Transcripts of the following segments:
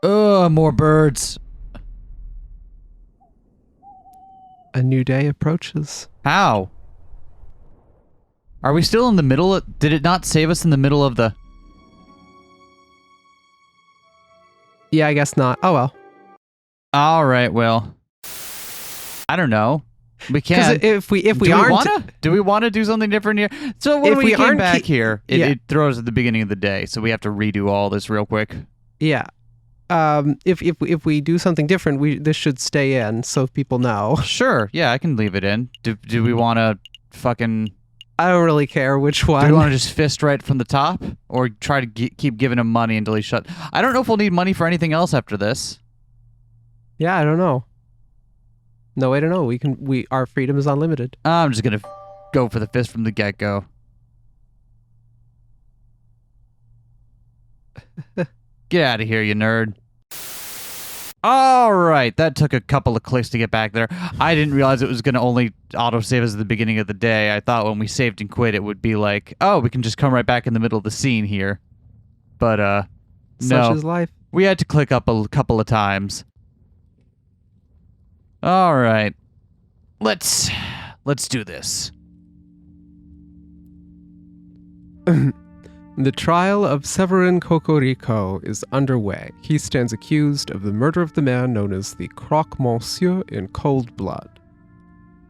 Ugh, more birds. A new day approaches. How? Are we still in the middle of... Did it not save us in the middle of the... Yeah, I guess not. Oh well. Alright, well. I don't know. We can't... Because if we aren't... Do we want to do something different here? So when we came back here, it throws at the beginning of the day, so we have to redo all this real quick. Yeah. If we do something different, this should stay in so people know. Sure, yeah, I can leave it in. Do we want to fucking... I don't really care which one. Do we want to just fist right from the top? Or try to keep giving him money until he's shut? I don't know if we'll need money for anything else after this. Yeah, I don't know. No way to know. Our freedom is unlimited. I'm just gonna go for the fist from the get-go. Get out of here, you nerd. Alright, that took a couple of clicks to get back there. I didn't realize it was going to only autosave us at the beginning of the day. I thought when we saved and quit, it would be like, oh, we can just come right back in the middle of the scene here. But, no. Such is life. We had to click up a couple of times. Alright. Let's do this. The trial of Severin Cocorico is underway. He stands accused of the murder of the man known as the Croque Monsieur in cold blood.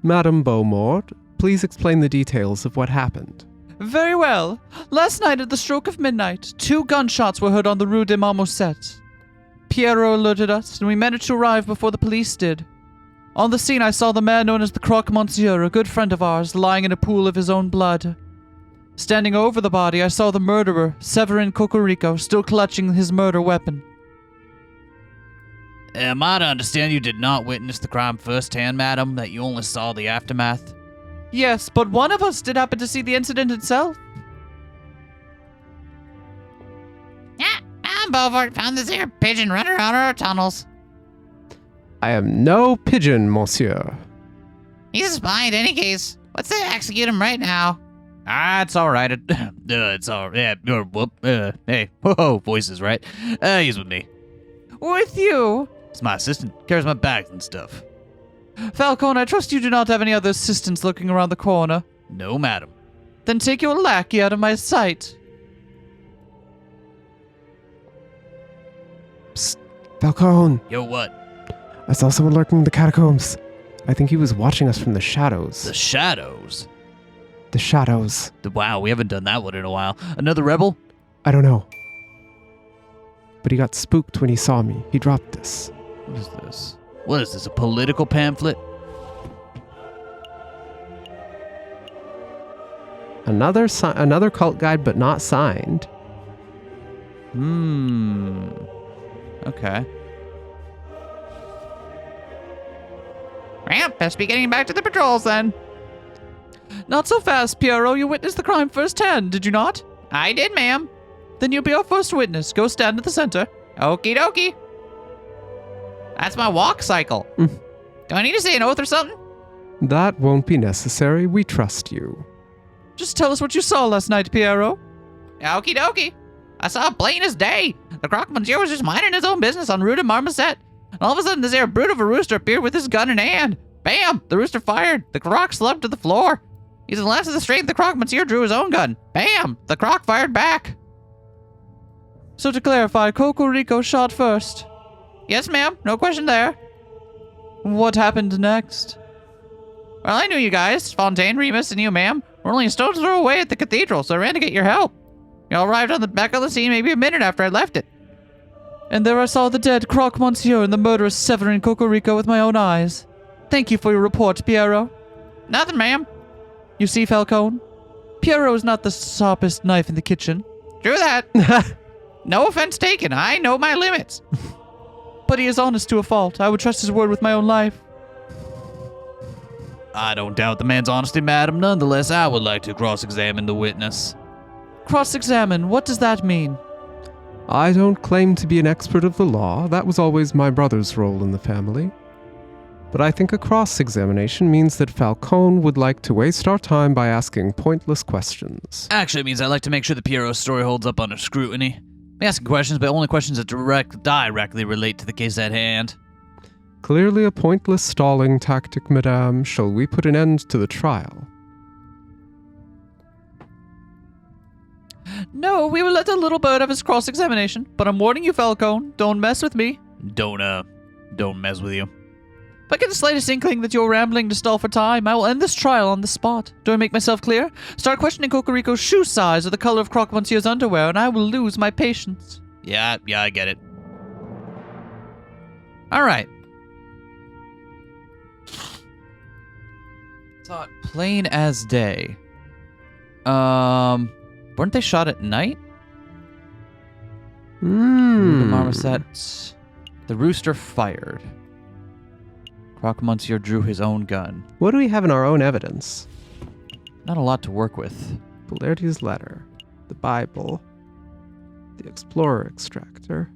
Madame Beaumont, please explain the details of what happened. Very well. Last night at the stroke of midnight, 2 gunshots were heard on the Rue des Marmousets. Pierrot alerted us, and we managed to arrive before the police did. On the scene, I saw the man known as the Croque Monsieur, a good friend of ours, lying in a pool of his own blood. Standing over the body, I saw the murderer, Severin Cocorico, still clutching his murder weapon. Am I to understand you did not witness the crime firsthand, madam, that you only saw the aftermath? Yes, but one of us did happen to see the incident itself. Yeah, I'm Beaufort. Found this here pigeon running around our tunnels. I am no pigeon, monsieur. He's a spy in any case. Let's say execute him right now. Ah, it's all right. It's all right. Yeah, whoop. Hey, whoa, voices, right? He's with me. With you? It's my assistant. Carries my bags and stuff. Falcone, I trust you do not have any other assistants lurking around the corner. No, madam. Then take your lackey out of my sight. Psst, Falcone. Yo, what? I saw someone lurking in the catacombs. I think he was watching us from the shadows. The shadows? The shadows. Wow, we haven't done that one in a while. Another rebel? I don't know. But he got spooked when he saw me. He dropped this. What is this? What is this, a political pamphlet? Another cult guide, but not signed. Okay. Well, best be getting back to the patrols then. Not so fast, Pierrot. You witnessed the crime firsthand, did you not? I did, ma'am. Then you'll be our first witness. Go stand at the center. Okie dokie. That's my walk cycle. Do I need to say an oath or something? That won't be necessary. We trust you. Just tell us what you saw last night, Pierrot. Okie dokie. I saw it plain as day. The Croque Monsieur was just minding his own business on Rue de Marmoset. And all of a sudden, this here brute of a rooster appeared with his gun in hand. Bam! The rooster fired. The croc slumped to the floor. Using the last of the strength, the Croque Monsieur drew his own gun. Bam! The croc fired back. So to clarify, Cocorico shot first. Yes, ma'am. No question there. What happened next? Well, I knew you guys, Fontaine, Remus, and you, ma'am, were only a stone's throw away at the cathedral, so I ran to get your help. You all arrived on the back of the scene maybe a minute after I left it. And there I saw the dead Croque Monsieur and the murderous Severin Cocorico with my own eyes. Thank you for your report, Pierrot. Nothing, ma'am. You see, Falcone? Pierrot is not the sharpest knife in the kitchen. True that. No offense taken. I know my limits. But he is honest to a fault. I would trust his word with my own life. I don't doubt the man's honesty, madam. Nonetheless, I would like to cross-examine the witness. Cross-examine? What does that mean? I don't claim to be an expert of the law. That was always my brother's role in the family. But I think a cross-examination means that Falcone would like to waste our time by asking pointless questions. Actually, it means I like to make sure the Pierrot story holds up under scrutiny. I'm asking questions, but only questions that directly relate to the case at hand. Clearly a pointless stalling tactic, madame. Shall we put an end to the trial? No, we will let the little bird have his cross-examination, but I'm warning you, Falcone, don't mess with me. Don't mess with you. If I get the slightest inkling that you're rambling to stall for time, I will end this trial on the spot. Do I make myself clear? Start questioning Cocorico's shoe size or the color of Croque Monsieur's underwear, and I will lose my patience. Yeah, I get it. All right. Thought plain as day. Weren't they shot at night? The marmoset. The rooster fired. Croque Monsieur drew his own gun. What do we have in our own evidence? Not a lot to work with. Boulaire's letter, the Bible, the Explorer extractor,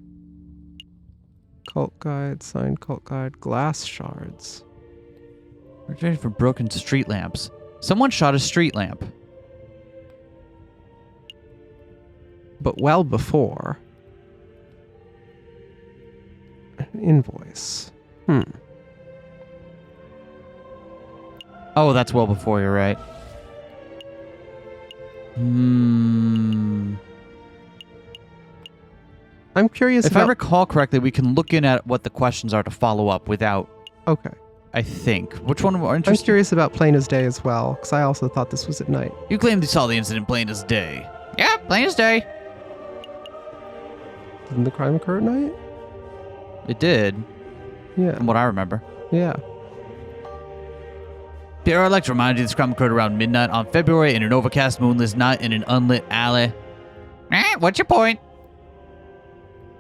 cult guide, signed cult guide, glass shards. We're ready for broken street lamps. Someone shot a street lamp. But well before. An invoice. Oh, that's well before, you're right. I'm curious If I recall correctly, we can look in at what the questions are to follow up without, Okay. I think. Which one more I'm interesting? curious about plain as day as well, because I also thought this was at night. You claimed you saw the incident plain as day. Yeah, plain as day. Didn't the crime occur at night? It did, Yeah. from what I remember. Yeah. Pierre, I'd like to remind you this crime occurred around midnight on February in an overcast, moonless night in an unlit alley. What's your point?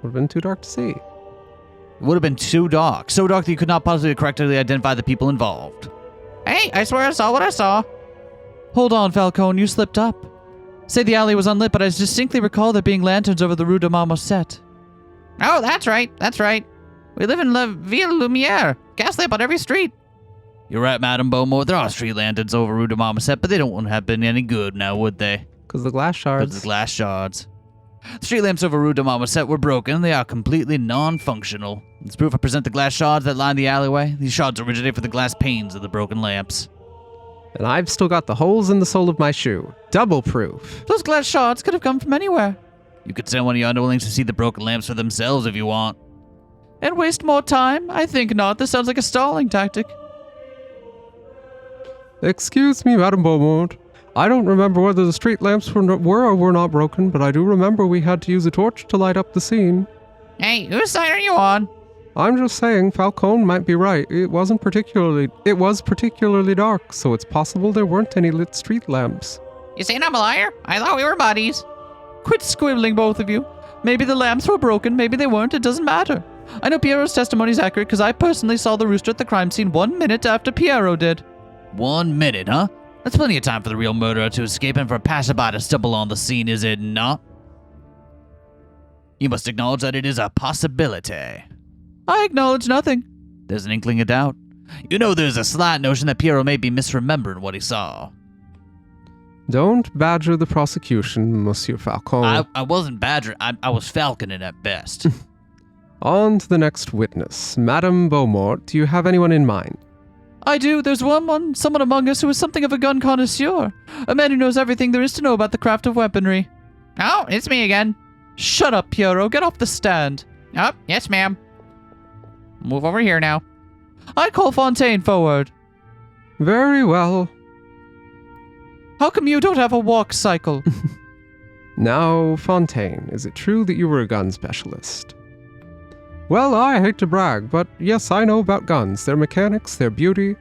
Would have been too dark to see. It would have been too dark. So dark that you could not possibly correctly identify the people involved. Hey, I swear I saw what I saw. Hold on, Falcone, you slipped up. Say the alley was unlit, but I distinctly recall there being lanterns over the Rue de Marmoset. Oh, that's right. We live in La Ville Lumiere. Gas lamp on every street. You're right, Madame Beaumont. There are street lanterns over Rue de Marmoset, but they don't have been any good now, would they? Because the glass shards. The glass shards. The street lamps over Rue de Marmoset were broken. They are completely non-functional. As proof, I present the glass shards that line the alleyway. These shards originate from the glass panes of the broken lamps. And I've still got the holes in the sole of my shoe. Double proof. Those glass shards could have come from anywhere. You could send one of your underlings to see the broken lamps for themselves if you want. And waste more time? I think not. This sounds like a stalling tactic. Excuse me, Madame Beaumont. I don't remember whether the street lamps were or were not broken, but I do remember we had to use a torch to light up the scene. Hey, whose side are you on? I'm just saying, Falcone might be right. It was particularly dark, so it's possible there weren't any lit street lamps. You saying I'm a liar? I thought we were buddies. Quit squibbling, both of you. Maybe the lamps were broken, maybe they weren't. It doesn't matter. I know Piero's testimony is accurate because I personally saw the rooster at the crime scene 1 minute after Piero did. 1 minute, huh? That's plenty of time for the real murderer to escape and for a passerby to stumble on the scene, is it not? You must acknowledge that it is a possibility. I acknowledge nothing. There's an inkling of doubt. You know there's a slight notion that Piero may be misremembering what he saw. Don't badger the prosecution, Monsieur Falcone. I wasn't badgering. I was falconing at best. On to the next witness. Madame Beaumont, do you have anyone in mind? I do. There's someone among us who is something of a gun connoisseur. A man who knows everything there is to know about the craft of weaponry. Oh, it's me again. Shut up, Piero. Get off the stand. Oh, yes, ma'am. Move over here now. I call Fontaine forward. Very well. How come you don't have a walk cycle? Now, Fontaine, is it true that you were a gun specialist? Well, I hate to brag, but yes, I know about guns, their mechanics, their beauty.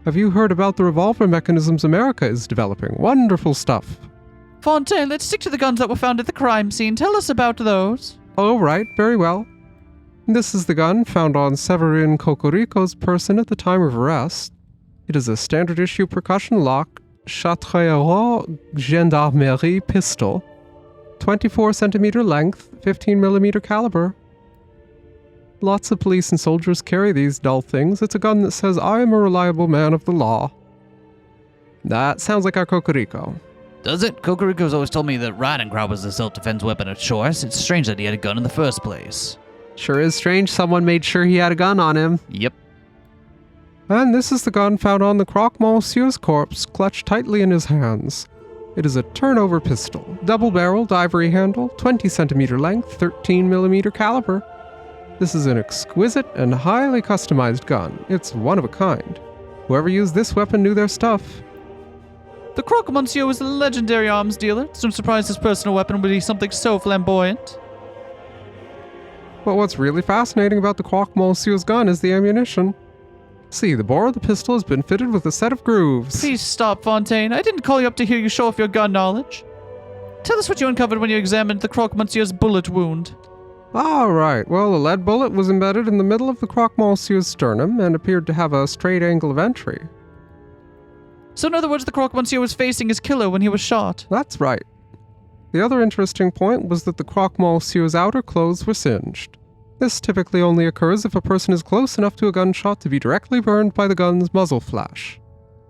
Have you heard about the revolver mechanisms America is developing? Wonderful stuff. Fontaine, let's stick to the guns that were found at the crime scene. Tell us about those. All right, very well. This is the gun found on Severin Cocorico's person at the time of arrest. It is a standard issue percussion lock Chartreux Gendarmerie pistol, 24 centimeter length, 15 millimeter caliber. Lots of police and soldiers carry these dull things. It's a gun that says, I am a reliable man of the law. That sounds like our Cocorico. Does it? Cocorico's always told me that riding crop was a self-defense weapon of choice. It's strange that he had a gun in the first place. Sure is strange someone made sure he had a gun on him. Yep. And this is the gun found on the Croque Monsieur's corpse, clutched tightly in his hands. It is a turnover pistol, double-barreled, ivory handle, 20 centimeter length, 13 millimeter caliber. This is an exquisite and highly customized gun. It's one of a kind. Whoever used this weapon knew their stuff. The Croque Monsieur was a legendary arms dealer. It's no surprise his personal weapon would be something so flamboyant. But what's really fascinating about the Croque Monsieur's gun is the ammunition. See, the bore of the pistol has been fitted with a set of grooves. Please stop, Fontaine. I didn't call you up to hear you show off your gun knowledge. Tell us what you uncovered when you examined the Croque Monsieur's bullet wound. All right. Well, a lead bullet was embedded in the middle of the Croque Monsieur's sternum and appeared to have a straight angle of entry. So in other words, the Croque Monsieur was facing his killer when he was shot. That's right. The other interesting point was that the Croque Monsieur's outer clothes were singed. This typically only occurs if a person is close enough to a gunshot to be directly burned by the gun's muzzle flash.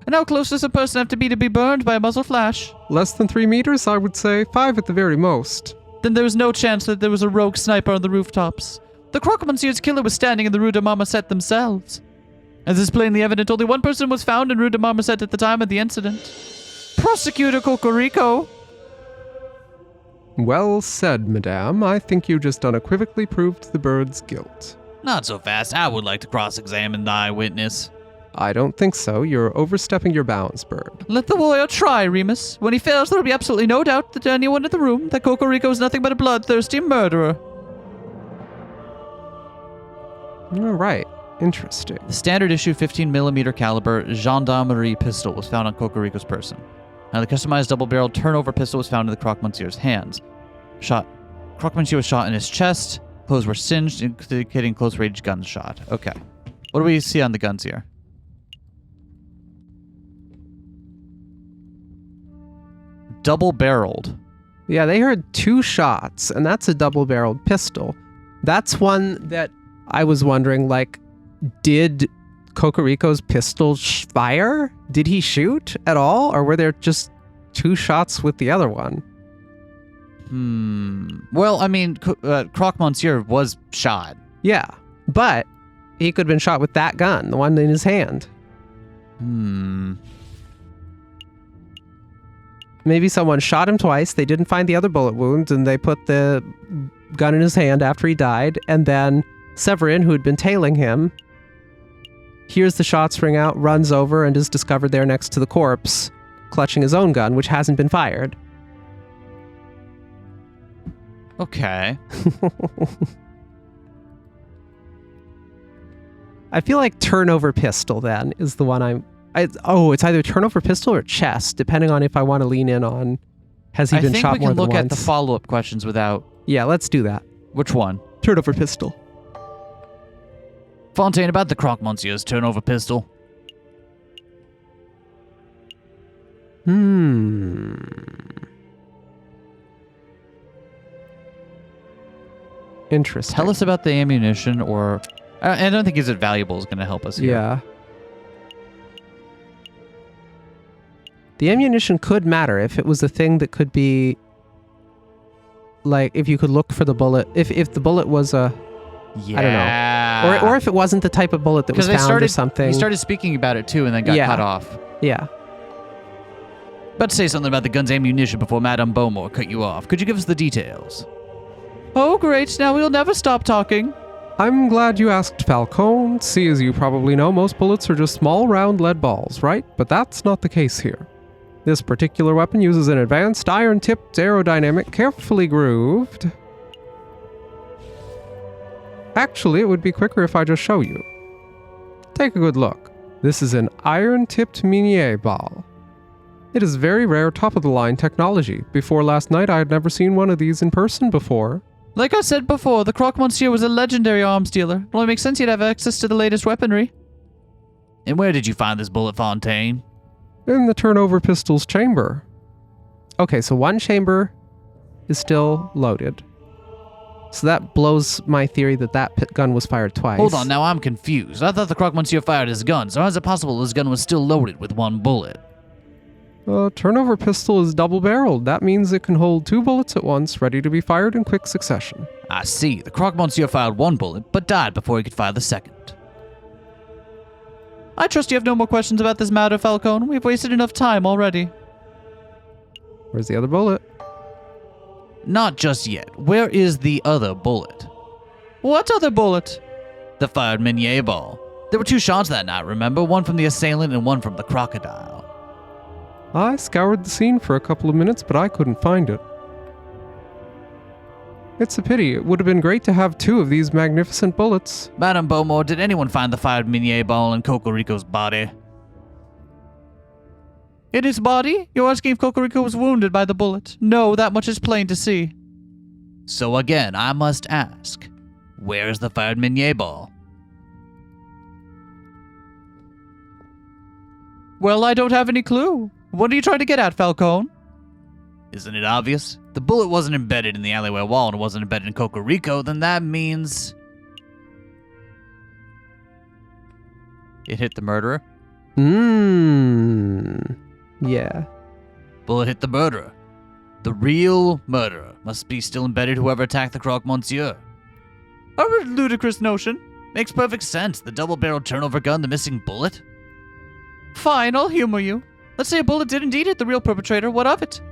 And how close does a person have to be burned by a muzzle flash? Less than 3 meters, I would say. 5 at the very most. Then there was no chance that there was a rogue sniper on the rooftops. The Croque Monsieur's killer was standing in the Rue de Marmoset themselves. As is plainly evident, only one person was found in Rue de Marmoset at the time of the incident. Prosecutor Cocorico. Well said, madame. I think you just unequivocally proved the bird's guilt. Not so fast. I would like to cross-examine the eyewitness. I don't think so. You're overstepping your bounds, bird. Let the warrior try, Remus. When he fails, there will be absolutely no doubt that anyone in the room that Cocorico is nothing but a bloodthirsty murderer. All right. Interesting. The standard issue 15mm caliber gendarmerie pistol was found on Cocorico's person. Now, the customized double-barreled turnover pistol was found in the Croque Monsieur's hands. Croque Monsieur was shot in his chest. Clothes were singed, indicating close-range gunshot. Okay. What do we see on the guns here? Double-barreled. Yeah, they heard 2 shots, and that's a double-barreled pistol. That's one that I was wondering, like, did Cocorico's pistol fire? Did he shoot at all? Or were there just 2 shots with the other one? Well, I mean, Croque Monsieur was shot. Yeah, but he could have been shot with that gun, the one in his hand. Maybe someone shot him twice, they didn't find the other bullet wounds, and they put the gun in his hand after he died, and then Severin, who had been tailing him, hears the shots ring out, runs over, and is discovered there next to the corpse, clutching his own gun, which hasn't been fired. Okay. I feel like turnover pistol, then, is the one it's either turnover pistol or chest, depending on if I want to lean in on, has he been shot more than once? I think we can look at the follow-up questions without... Yeah, let's do that. Which one? Turnover pistol. Fontaine, about the Croque Monsieur's turnover pistol. Interesting. Tell us about the ammunition, or... I don't think Is It Valuable is going to help us here. Yeah. The ammunition could matter if it was a thing that could be... Like, if you could look for the bullet... If the bullet was a... Yeah. I don't know. Or if it wasn't the type of bullet that was found or something. He started speaking about it, too, and then got cut off. Yeah. But say something about the gun's ammunition before Madame Beaumont cut you off. Could you give us the details? Oh, great. Now we'll never stop talking. I'm glad you asked, Falcone. See, as you probably know, most bullets are just small, round lead balls, right? But that's not the case here. This particular weapon uses an advanced iron-tipped aerodynamic, carefully grooved... Actually, it would be quicker if I just show you. Take a good look. This is an iron-tipped Minier ball. It is very rare, top-of-the-line technology. Before last night, I had never seen one of these in person before. Like I said before, the Croque Monsieur was a legendary arms dealer. It only makes sense he'd have access to the latest weaponry. And where did you find this bullet, Fontaine? In the turnover pistol's chamber. Okay, so one chamber is still loaded. So that blows my theory that gun was fired twice. Hold on, now I'm confused. I thought the Croque Monsieur fired his gun, so how is it possible his gun was still loaded with one bullet? A turnover pistol is double-barreled. That means it can hold 2 bullets at once, ready to be fired in quick succession. I see. The croque monsieur fired 1 bullet, but died before he could fire the second. I trust you have no more questions about this matter, Falcone. We've wasted enough time already. Where's the other bullet? Not just yet. Where is the other bullet? What other bullet? The fired Minier ball. There were 2 shots that night, remember? One from the assailant and one from the crocodile. I scoured the scene for a couple of minutes, but I couldn't find it. It's a pity. It would have been great to have 2 of these magnificent bullets. Madame Beaumont, did anyone find the fired Minier ball in Cocorico's body? In his body? You're asking if Cocorico was wounded by the bullet? No, that much is plain to see. So again, I must ask, where's the fired Minier ball? Well, I don't have any clue. What are you trying to get at, Falcone? Isn't it obvious? The bullet wasn't embedded in the alleyway wall and it wasn't embedded in Cocorico, then that means... it hit the murderer? Yeah. Bullet hit the murderer. The real murderer must be still embedded whoever attacked the croque monsieur. A ludicrous notion. Makes perfect sense. The double-barreled turnover gun, the missing bullet. Fine, I'll humor you. Let's say a bullet did indeed hit the real perpetrator. What of it?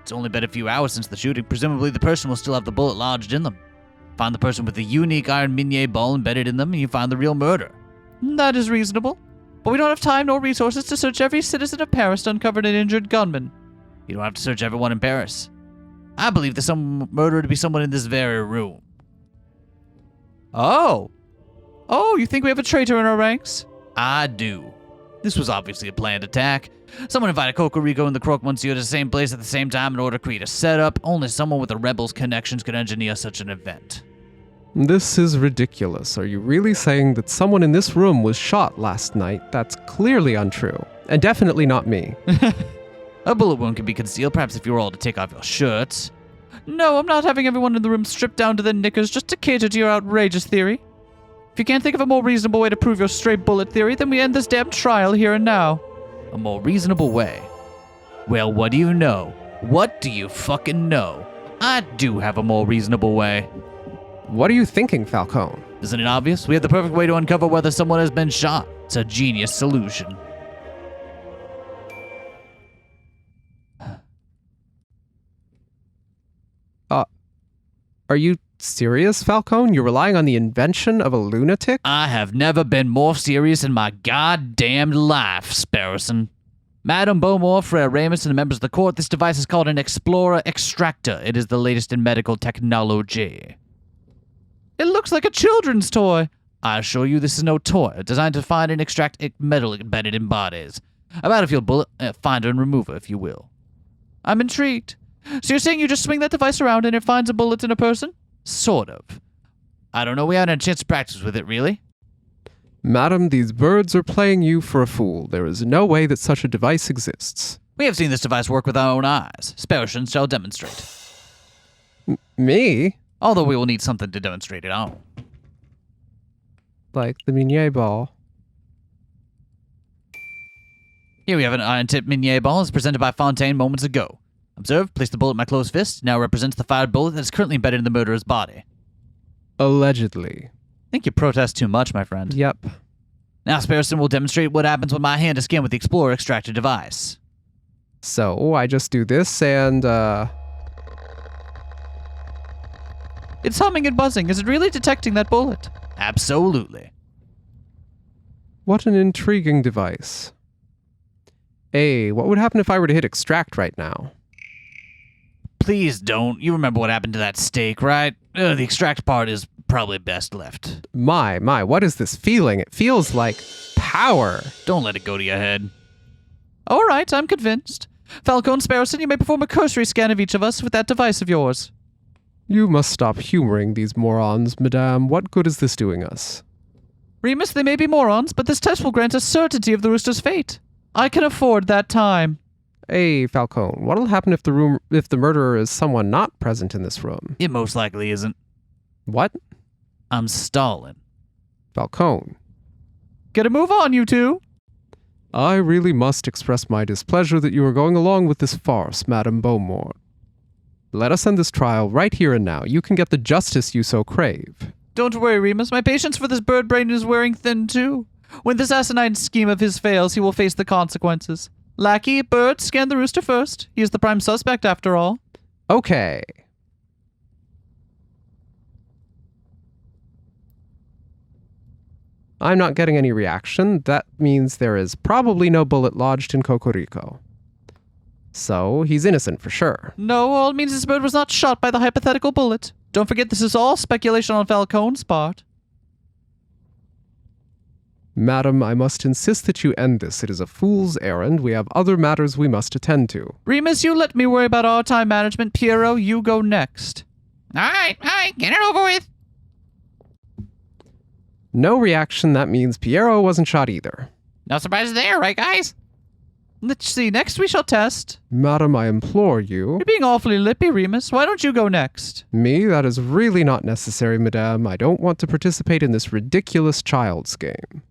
It's only been a few hours since the shooting. Presumably the person will still have the bullet lodged in them. Find the person with the unique iron Minier ball embedded in them and you find the real murderer. That is reasonable. But we don't have time nor resources to search every citizen of Paris to uncover an injured gunman. You don't have to search everyone in Paris. I believe there's some murderer to be someone in this very room. Oh, you think we have a traitor in our ranks? I do. This was obviously a planned attack. Someone invited Cocorico and the croque monsieur to the same place at the same time in order to create a setup. Only someone with the rebels' connections could engineer such an event. This is ridiculous. Are you really saying that someone in this room was shot last night? That's clearly untrue. And definitely not me. A bullet wound can be concealed, perhaps if you were all to take off your shirts. No, I'm not having everyone in the room stripped down to their knickers just to cater to your outrageous theory. If you can't think of a more reasonable way to prove your stray bullet theory, then we end this damn trial here and now. A more reasonable way? Well, what do you know? What do you fucking know? I do have a more reasonable way. What are you thinking, Falcone? Isn't it obvious? We have the perfect way to uncover whether someone has been shot. It's a genius solution. Are you serious, Falcone? You're relying on the invention of a lunatic? I have never been more serious in my goddamned life, Sparrowson. Madame Beaumont, Frere Ramus, and the members of the court, this device is called an Explorer Extractor. It is the latest in medical technology. It looks like a children's toy. I assure you this is no toy. Designed to find and extract metal embedded in bodies. A battlefield bullet, finder and remover, if you will. I'm intrigued. So you're saying you just swing that device around and it finds a bullet in a person? Sort of. I don't know, we haven't had a chance to practice with it, really. Madam, these birds are playing you for a fool. There is no way that such a device exists. We have seen this device work with our own eyes. Sparrowson shall demonstrate. Me? Although we will need something to demonstrate it on. Like the Minier ball. Here we have an iron-tipped Minier ball as presented by Fontaine moments ago. Observe, place the bullet in my closed fist. Now represents the fired bullet that is currently embedded in the murderer's body. Allegedly. I think you protest too much, my friend. Yep. Now Sparrowson will demonstrate what happens when my hand is scanned with the Explorer Extractor device. So, I just do this and, It's humming and buzzing. Is it really detecting that bullet? Absolutely. What an intriguing device. Hey, what would happen if I were to hit extract right now? Please don't. You remember what happened to that steak, right? The extract part is probably best left. My, what is this feeling? It feels like power. Don't let it go to your head. All right, I'm convinced. Falcone, Sparrowson, you may perform a cursory scan of each of us with that device of yours. You must stop humoring these morons, madame. What good is this doing us? Remus, they may be morons, but this test will grant us certainty of the rooster's fate. I can afford that time. Hey, Falcone, what'll happen if the murderer is someone not present in this room? It most likely isn't. What? I'm stalling. Falcone. Get a move on, you two. I really must express my displeasure that you are going along with this farce, Madame Beaumont. Let us end this trial right here and now. You can get the justice you so crave. Don't worry, Remus. My patience for this bird brain is wearing thin, too. When this asinine scheme of his fails, he will face the consequences. Lackey, bird, scan the rooster first. He is the prime suspect, after all. Okay. I'm not getting any reaction. That means there is probably no bullet lodged in Cocorico. So, he's innocent for sure. No, all it means this bird was not shot by the hypothetical bullet. Don't forget this is all speculation on Falcone's part. Madam, I must insist that you end this. It is a fool's errand. We have other matters we must attend to. Remus, you let me worry about our time management. Piero, you go next. All right, get it over with. No reaction. That means Piero wasn't shot either. No surprises there, right, guys? Let's see, next we shall test. Madam, I implore you. You're being awfully lippy, Remus. Why don't you go next? Me? That is really not necessary, madame. I don't want to participate in this ridiculous child's game.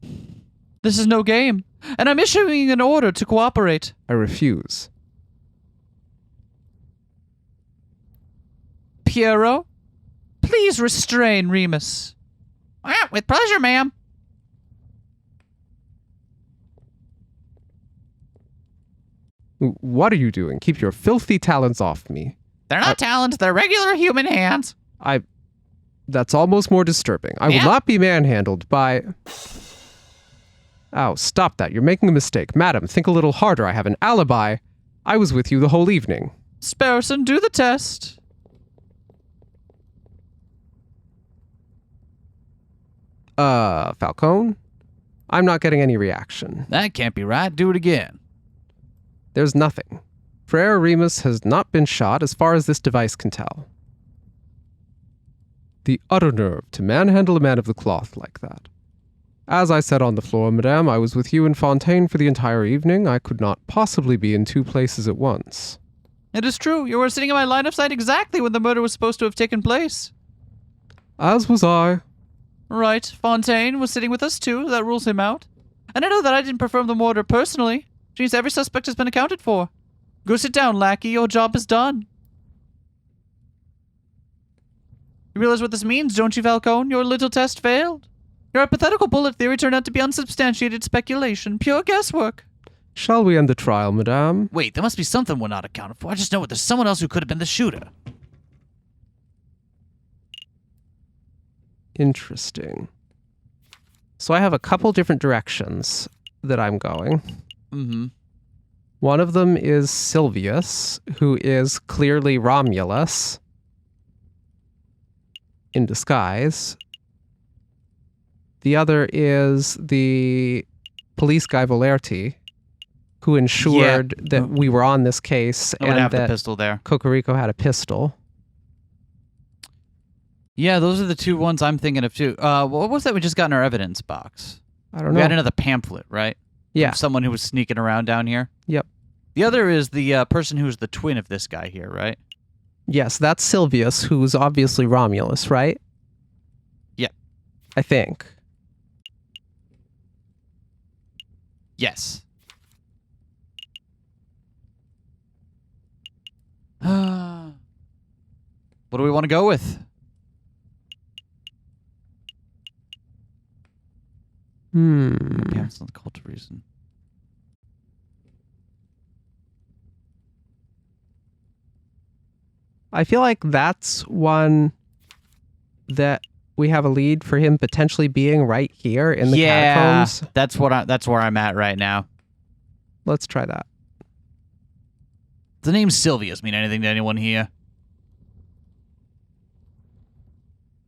This is no game, and I'm issuing an order to cooperate. I refuse. Piero, please restrain Remus. With pleasure, ma'am. What are you doing? Keep your filthy talons off me. They're not talons, they're regular human hands. That's almost more disturbing. I will not be manhandled by... Oh, stop that. You're making a mistake. Madam, think a little harder. I have an alibi. I was with you the whole evening. Sparrowson, do the test. Falcone? I'm not getting any reaction. That can't be right. Do it again. There's nothing. Frere Remus has not been shot as far as this device can tell. The utter nerve to manhandle a man of the cloth like that. As I said on the floor, madame, I was with you in Fontaine for the entire evening. I could not possibly be in two places at once. It is true. You were sitting in my line of sight exactly when the murder was supposed to have taken place. As was I. Right. Fontaine was sitting with us too. That rules him out. And I know that I didn't perform the murder personally. Which means every suspect has been accounted for. Go sit down, lackey. Your job is done. You realize what this means, don't you, Falcone? Your little test failed. Your hypothetical bullet theory turned out to be unsubstantiated speculation, pure guesswork. Shall we end the trial, madame? Wait, there must be something we're not accounted for. I just know there's someone else who could have been the shooter. Interesting. So I have a couple different directions that I'm going. Mm-hmm. One of them is Silvius, who is clearly Romulus in disguise. The other is the police guy Volerti, who ensured that we were on this case I would have that the pistol there. Cocorico had a pistol. Yeah, those are the two ones I'm thinking of too. What was that we just got in our evidence box? I don't know. We got another pamphlet, right? Yeah. From someone who was sneaking around down here. Yep. The other is the person who's the twin of this guy here, right? Yes, that's Silvius, who's obviously Romulus, right? Yep. I think. Yes. What do we want to go with? Cancel the cult of reason. I feel like that's one that we have a lead for him potentially being right here in the catacombs. That's where I'm at right now. Let's try that. Does the name Silvius mean anything to anyone here?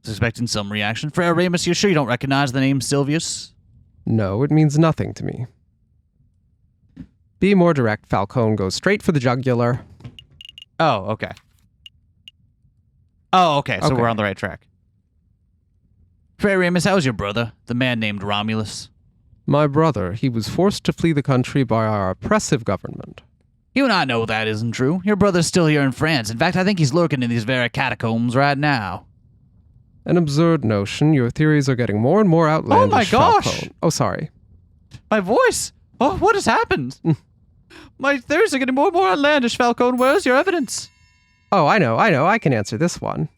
Suspecting some reaction. Frere Remus, you sure you don't recognize the name Silvius? No, it means nothing to me. Be more direct, Falcone. Go straight for the jugular. Oh, okay. Oh, okay, so Okay. we're on the right track. Frere Remus, how's your brother? The man named Romulus. My brother, he was forced to flee the country by our oppressive government. You and I know that isn't true. Your brother's still here in France. In fact, I think he's lurking in these very catacombs right now. An absurd notion. Your theories are getting more and more outlandish. Oh my gosh! Falcone. Oh, sorry. My voice! Oh, what has happened? My theories are getting more and more outlandish, Falcone. Where's your evidence? Oh, I know. I can answer this one.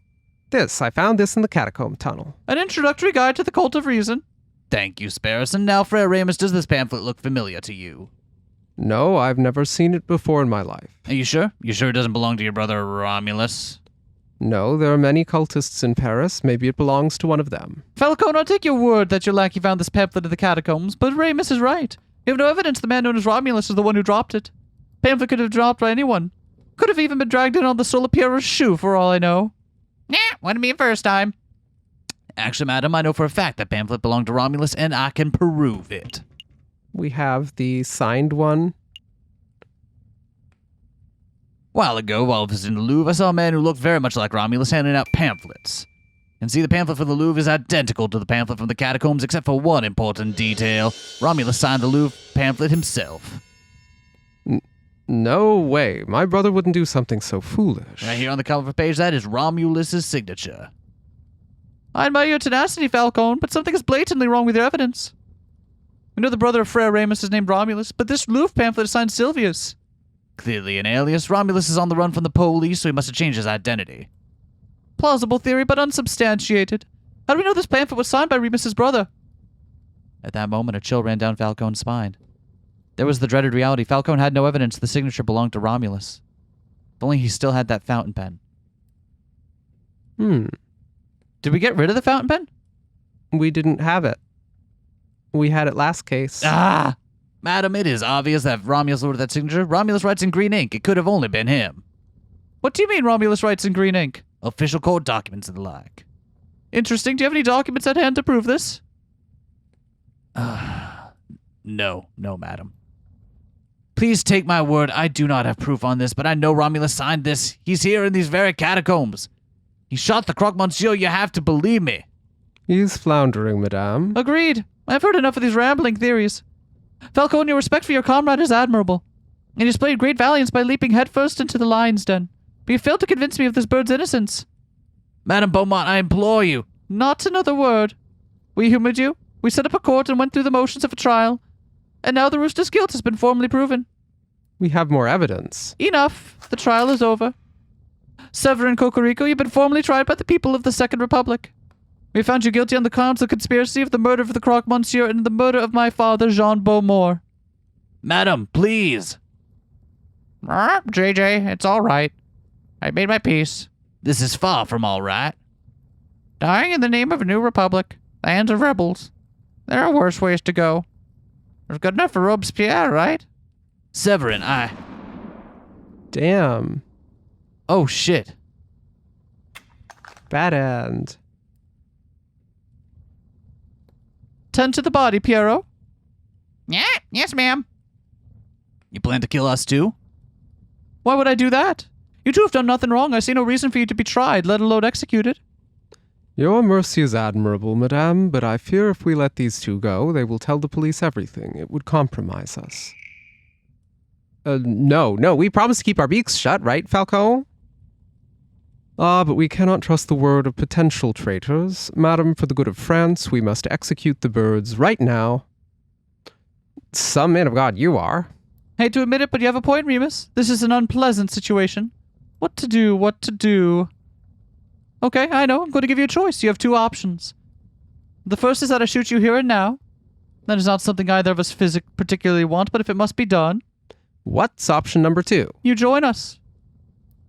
I found this in the catacomb tunnel. An introductory guide to the cult of reason. Thank you, Sparrison. Now, Frere Ramus, does this pamphlet look familiar to you? No, I've never seen it before in my life. Are you sure? You sure it doesn't belong to your brother Romulus? No, there are many cultists in Paris. Maybe it belongs to one of them. Falcone, I'll take your word that your lackey found this pamphlet in the catacombs, but Ramus is right. We have no evidence the man known as Romulus is the one who dropped it. Pamphlet could have dropped by anyone. Could have even been dragged in on the sole of Piero's shoe, for all I know. Nah, wouldn't be a first time. Actually, madam, I know for a fact that pamphlet belonged to Romulus, and I can prove it. We have the signed one. While ago, while I was in the Louvre, I saw a man who looked very much like Romulus handing out pamphlets. And see, the pamphlet for the Louvre is identical to the pamphlet from the catacombs, except for one important detail. Romulus signed the Louvre pamphlet himself. No way. My brother wouldn't do something so foolish. Right here on the cover page, that is Romulus's signature. I admire your tenacity, Falcone, but something is blatantly wrong with your evidence. We know the brother of Frere Ramus is named Romulus, but this Louvre pamphlet is signed Silvius. Clearly an alias. Romulus is on the run from the police, so he must have changed his identity. Plausible theory, but unsubstantiated. How do we know this pamphlet was signed by Remus's brother? At that moment, a chill ran down Falcone's spine. There was the dreaded reality. Falcone had no evidence the signature belonged to Romulus. If only he still had that fountain pen. Did we get rid of the fountain pen? We didn't have it. We had it last case. Ah! Madam, it is obvious that if Romulus wrote that signature, Romulus writes in green ink. It could have only been him. What do you mean Romulus writes in green ink? Official court documents and the like. Interesting. Do you have any documents at hand to prove this? No, madam. Please take my word, I do not have proof on this, but I know Romulus signed this. He's here in these very catacombs. He shot the croque monsieur, you have to believe me. He's floundering, madame. Agreed. I've heard enough of these rambling theories. Falcone, your respect for your comrade is admirable, and you displayed great valiance by leaping headfirst into the lion's den. But you failed to convince me of this bird's innocence. Madame Beaumont, I implore you. Not another word. We humored you. We set up a court and went through the motions of a trial. And now the rooster's guilt has been formally proven. We have more evidence. Enough. The trial is over. Severin Cocorico, you've been formally tried by the people of the Second Republic. We found you guilty on the counts of conspiracy of the murder of the croque monsieur and the murder of my father, Jean Beaumont. Madam, please. JJ, it's all right. I made my peace. This is far from all right. Dying in the name of a new republic. The hands of rebels. There are worse ways to go. It's good enough for Robespierre, right? Severin, Damn. Oh, shit. Bad end. Tend to the body, Piero. Yeah, yes, ma'am. You plan to kill us too? Why would I do that? You two have done nothing wrong. I see no reason for you to be tried, let alone executed. Your mercy is admirable, madame, but I fear if we let these two go, they will tell the police everything. It would compromise us. No, we promised to keep our beaks shut, right, Falcone? But we cannot trust the word of potential traitors. Madam, for the good of France, we must execute the birds right now. Some man of God you are. Hate to admit it, but you have a point, Remus. This is an unpleasant situation. What to do? Okay, I know. I'm going to give you a choice. You have two options. The first is that I shoot you here and now. That is not something either of us particularly want, but if it must be done... What's option number 2? You join us.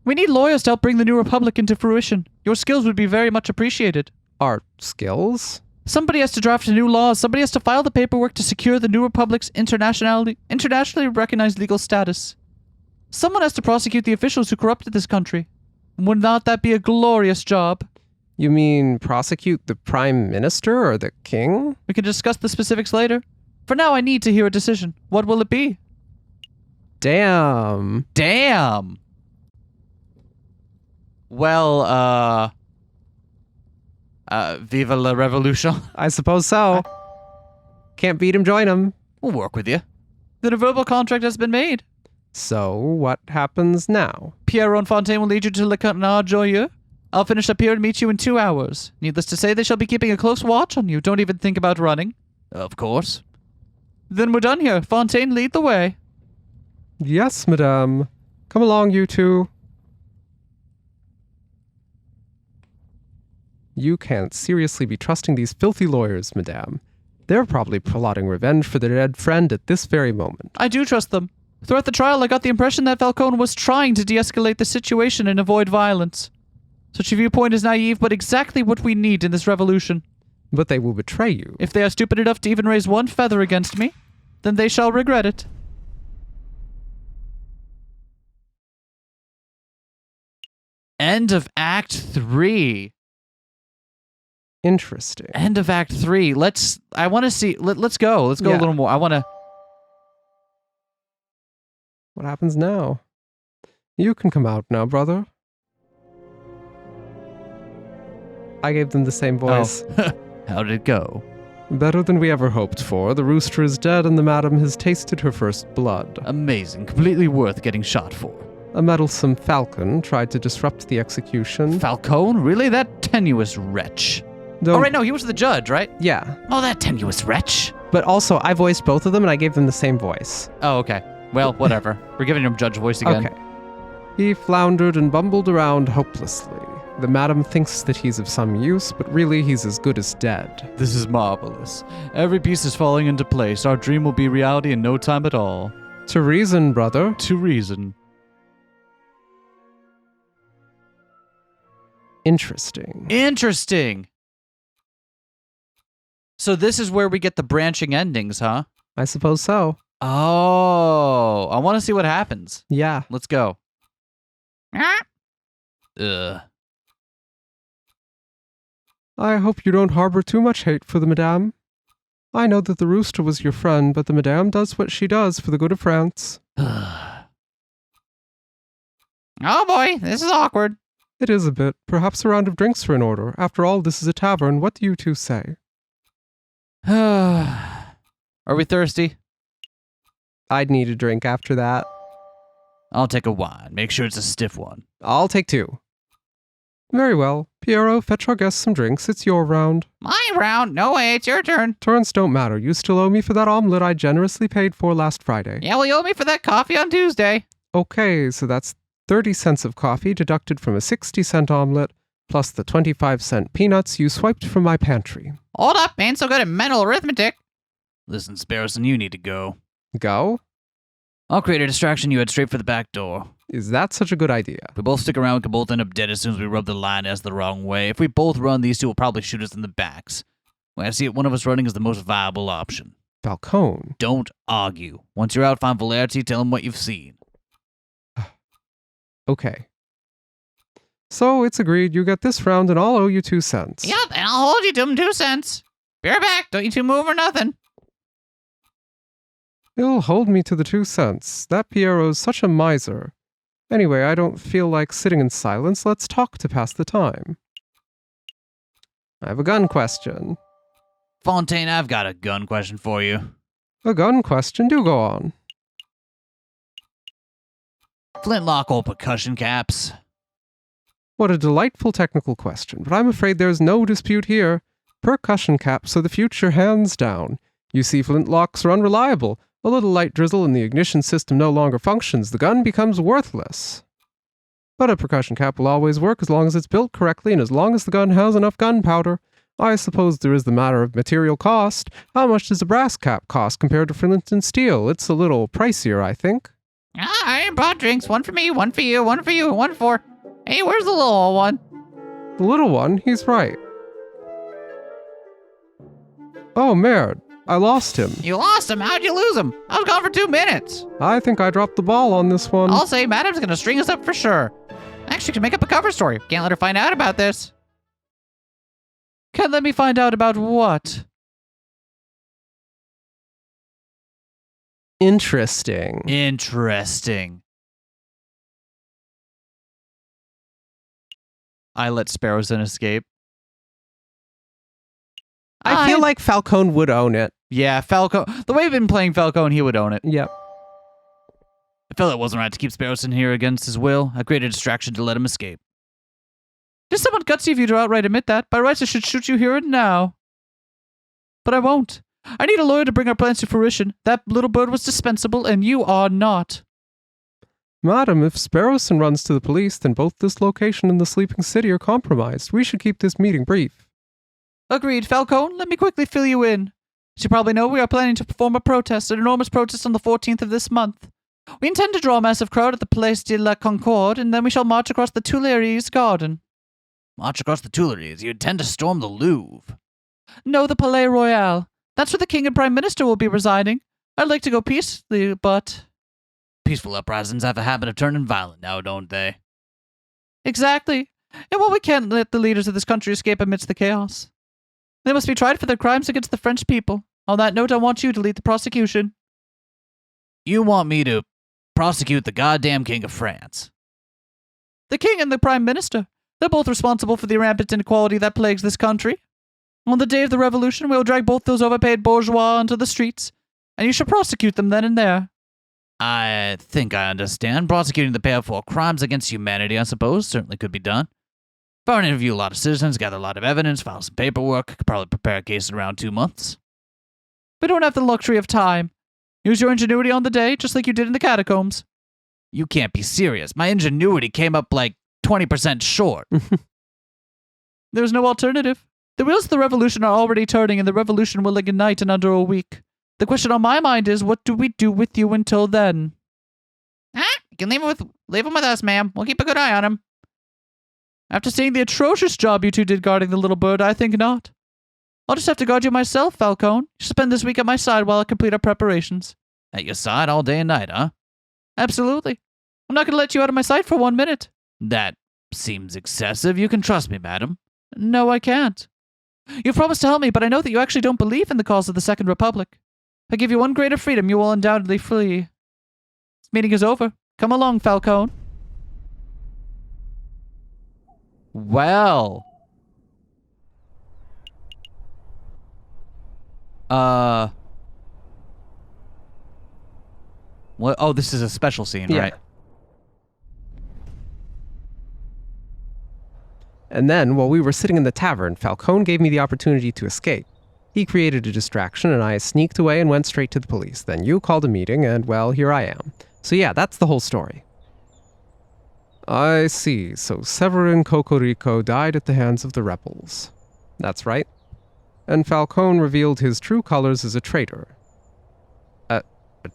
We need lawyers to help bring the New Republic into fruition. Your skills would be very much appreciated. Our skills? Somebody has to draft a new law. Somebody has to file the paperwork to secure the New Republic's internationally recognized legal status. Someone has to prosecute the officials who corrupted this country. Would not that be a glorious job? You mean prosecute the Prime Minister or the King? We can discuss the specifics later. For now, I need to hear a decision. What will it be? Damn. Well, Vive la révolution. I suppose so. Can't beat him, join him. We'll work with you. Then a verbal contract has been made. So, what happens now? Pierre and Fontaine will lead you to Le Canard Joyeux. I'll finish up here and meet you in 2 hours. Needless to say, they shall be keeping a close watch on you. Don't even think about running. Of course. Then we're done here. Fontaine, lead the way. Yes, madame. Come along, you two. You can't seriously be trusting these filthy lawyers, madame. They're probably plotting revenge for their dead friend at this very moment. I do trust them. Throughout the trial, I got the impression that Falcone was trying to de-escalate the situation and avoid violence. Such a viewpoint is naive, but exactly what we need in this revolution. But they will betray you. If they are stupid enough to even raise one feather against me, then they shall regret it. End of Act 3. Interesting. End of Act 3. I want to see, let's go. Let's go a Yeah. little more. I want to... What happens now? You can come out now, brother. I gave them the same voice. Oh. How did it go? Better than we ever hoped for. The rooster is dead and the madam has tasted her first blood. Amazing. Completely worth getting shot for. A meddlesome falcon tried to disrupt the execution. Falcone? Really? That tenuous wretch. Though- Oh, right, no, he was the judge, right? Yeah. Oh, that tenuous wretch. But also, I voiced both of them and I gave them the same voice. Oh, okay. Well, whatever. We're giving him judge voice again. Okay. He floundered and bumbled around hopelessly. The madam thinks that he's of some use, but really he's as good as dead. This is marvelous. Every piece is falling into place. Our dream will be reality in no time at all. To reason, brother. To reason. Interesting. Interesting. So this is where we get the branching endings, huh? I suppose so. Oh, I want to see what happens. Yeah. Let's go. Ugh. I hope you don't harbor too much hate for the madame. I know that the rooster was your friend, but the madame does what she does for the good of France. Oh boy, this is awkward. It is a bit. Perhaps a round of drinks are in order. After all, this is a tavern. What do you two say? Are we thirsty? I'd need a drink after that. I'll take a wine. Make sure it's a stiff one. I'll take two. Very well. Piero, fetch our guests some drinks. It's your round. My round. No way, it's your turn. Turns don't matter. You still owe me for that omelet I generously paid for last Friday. Yeah, well, you owe me for that coffee on Tuesday. Okay, so that's 30 cents of coffee deducted from a 60-cent omelet, plus the 25-cent peanuts you swiped from my pantry. Hold up, ain't so good at mental arithmetic. Listen, Sparrowson, you need to go. Go? I'll create a distraction. You head straight for the back door. Is that such a good idea? If we both stick around, we can both end up dead as soon as we rub the lioness the wrong way. If we both run, these two will probably shoot us in the backs. When I see it, one of us running is the most viable option. Falcone. Don't argue. Once you're out, find Valerity, tell him what you've seen. Okay. So it's agreed. You get this round and I'll owe you 2 cents. Yep, and I'll hold you to them 2 cents. Be right back. Don't you two move or nothing. He'll hold me to the 2 cents. That Piero's such a miser. Anyway, I don't feel like sitting in silence. Let's talk to pass the time. I have a gun question. Fontaine, I've got a gun question for you. A gun question? Do go on. Flintlock or percussion caps? What a delightful technical question, but I'm afraid there's no dispute here. Percussion caps are the future, hands down. You see, flintlocks are unreliable. A little light drizzle and the ignition system no longer functions. The gun becomes worthless. But a percussion cap will always work as long as it's built correctly and as long as the gun has enough gunpowder. I suppose there is the matter of material cost. How much does a brass cap cost compared to flint and steel? It's a little pricier, I think. I bought drinks. One for me, one for you, one for you, one for... Hey, where's the little one? The little one, he's right. Oh, merde. I lost him. You lost him. How'd you lose him? I was gone for 2 minutes. I think I dropped the ball on this one. I'll say Madam's gonna string us up for sure. Actually, can make up a cover story. Can't let her find out about this. Can't let me find out about what? Interesting. Interesting. I let Sparrowson escape. I feel like Falcone would own it. Yeah, Falcone. The way we've been playing Falcone, he would own it. Yep. I felt it wasn't right to keep Sparrowson here against his will. I created a distraction to let him escape. Just somewhat gutsy of you to outright admit that. By rights, I should shoot you here and now. But I won't. I need a lawyer to bring our plans to fruition. That little bird was dispensable, and you are not. Madam, if Sparrowson runs to the police, then both this location and the sleeping city are compromised. We should keep this meeting brief. Agreed. Falcone, let me quickly fill you in. As you probably know, we are planning to perform a protest, an enormous protest on the 14th of this month. We intend to draw a massive crowd at the Place de la Concorde, and then we shall march across the Tuileries Garden. March across the Tuileries? You intend to storm the Louvre? No, the Palais Royal. That's where the King and Prime Minister will be residing. I'd like to go peacefully, but... Peaceful uprisings have a habit of turning violent now, don't they? Exactly. And while we can't let the leaders of this country escape amidst the chaos, they must be tried for their crimes against the French people. On that note, I want you to lead the prosecution. You want me to prosecute the goddamn King of France? The King and the Prime Minister. They're both responsible for the rampant inequality that plagues this country. On the day of the revolution, we'll drag both those overpaid bourgeois onto the streets, and you shall prosecute them then and there. I think I understand. Prosecuting the pair for crimes against humanity, I suppose, certainly could be done. If I were to interview a lot of citizens, gather a lot of evidence, file some paperwork, I could probably prepare a case in around 2 months. We don't have the luxury of time. Use your ingenuity on the day, just like you did in the catacombs. You can't be serious. My ingenuity came up like 20% short. There's no alternative. The wheels of the revolution are already turning, and the revolution will ignite in under a week. The question on my mind is, what do we do with you until then? You can leave him with us, ma'am. We'll keep a good eye on him. After seeing the atrocious job you two did guarding the little bird, I think not. I'll just have to guard you myself, Falcone. You should spend this week at my side while I complete our preparations. At your side all day and night, huh? Absolutely. I'm not going to let you out of my sight for 1 minute. That seems excessive. You can trust me, madam. No, I can't. You've promised to help me, but I know that you actually don't believe in the cause of the Second Republic. If I give you one grain of freedom, you will undoubtedly flee. This meeting is over. Come along, Falcone. Well. What? Oh, this is a special scene, Yeah. right? And then, while we were sitting in the tavern, Falcone gave me the opportunity to escape. He created a distraction, and I sneaked away and went straight to the police. Then you called a meeting, and, well, here I am. So yeah, that's the whole story. I see. So Severin Cocorico died at the hands of the rebels. That's right. And Falcone revealed his true colors as a traitor. A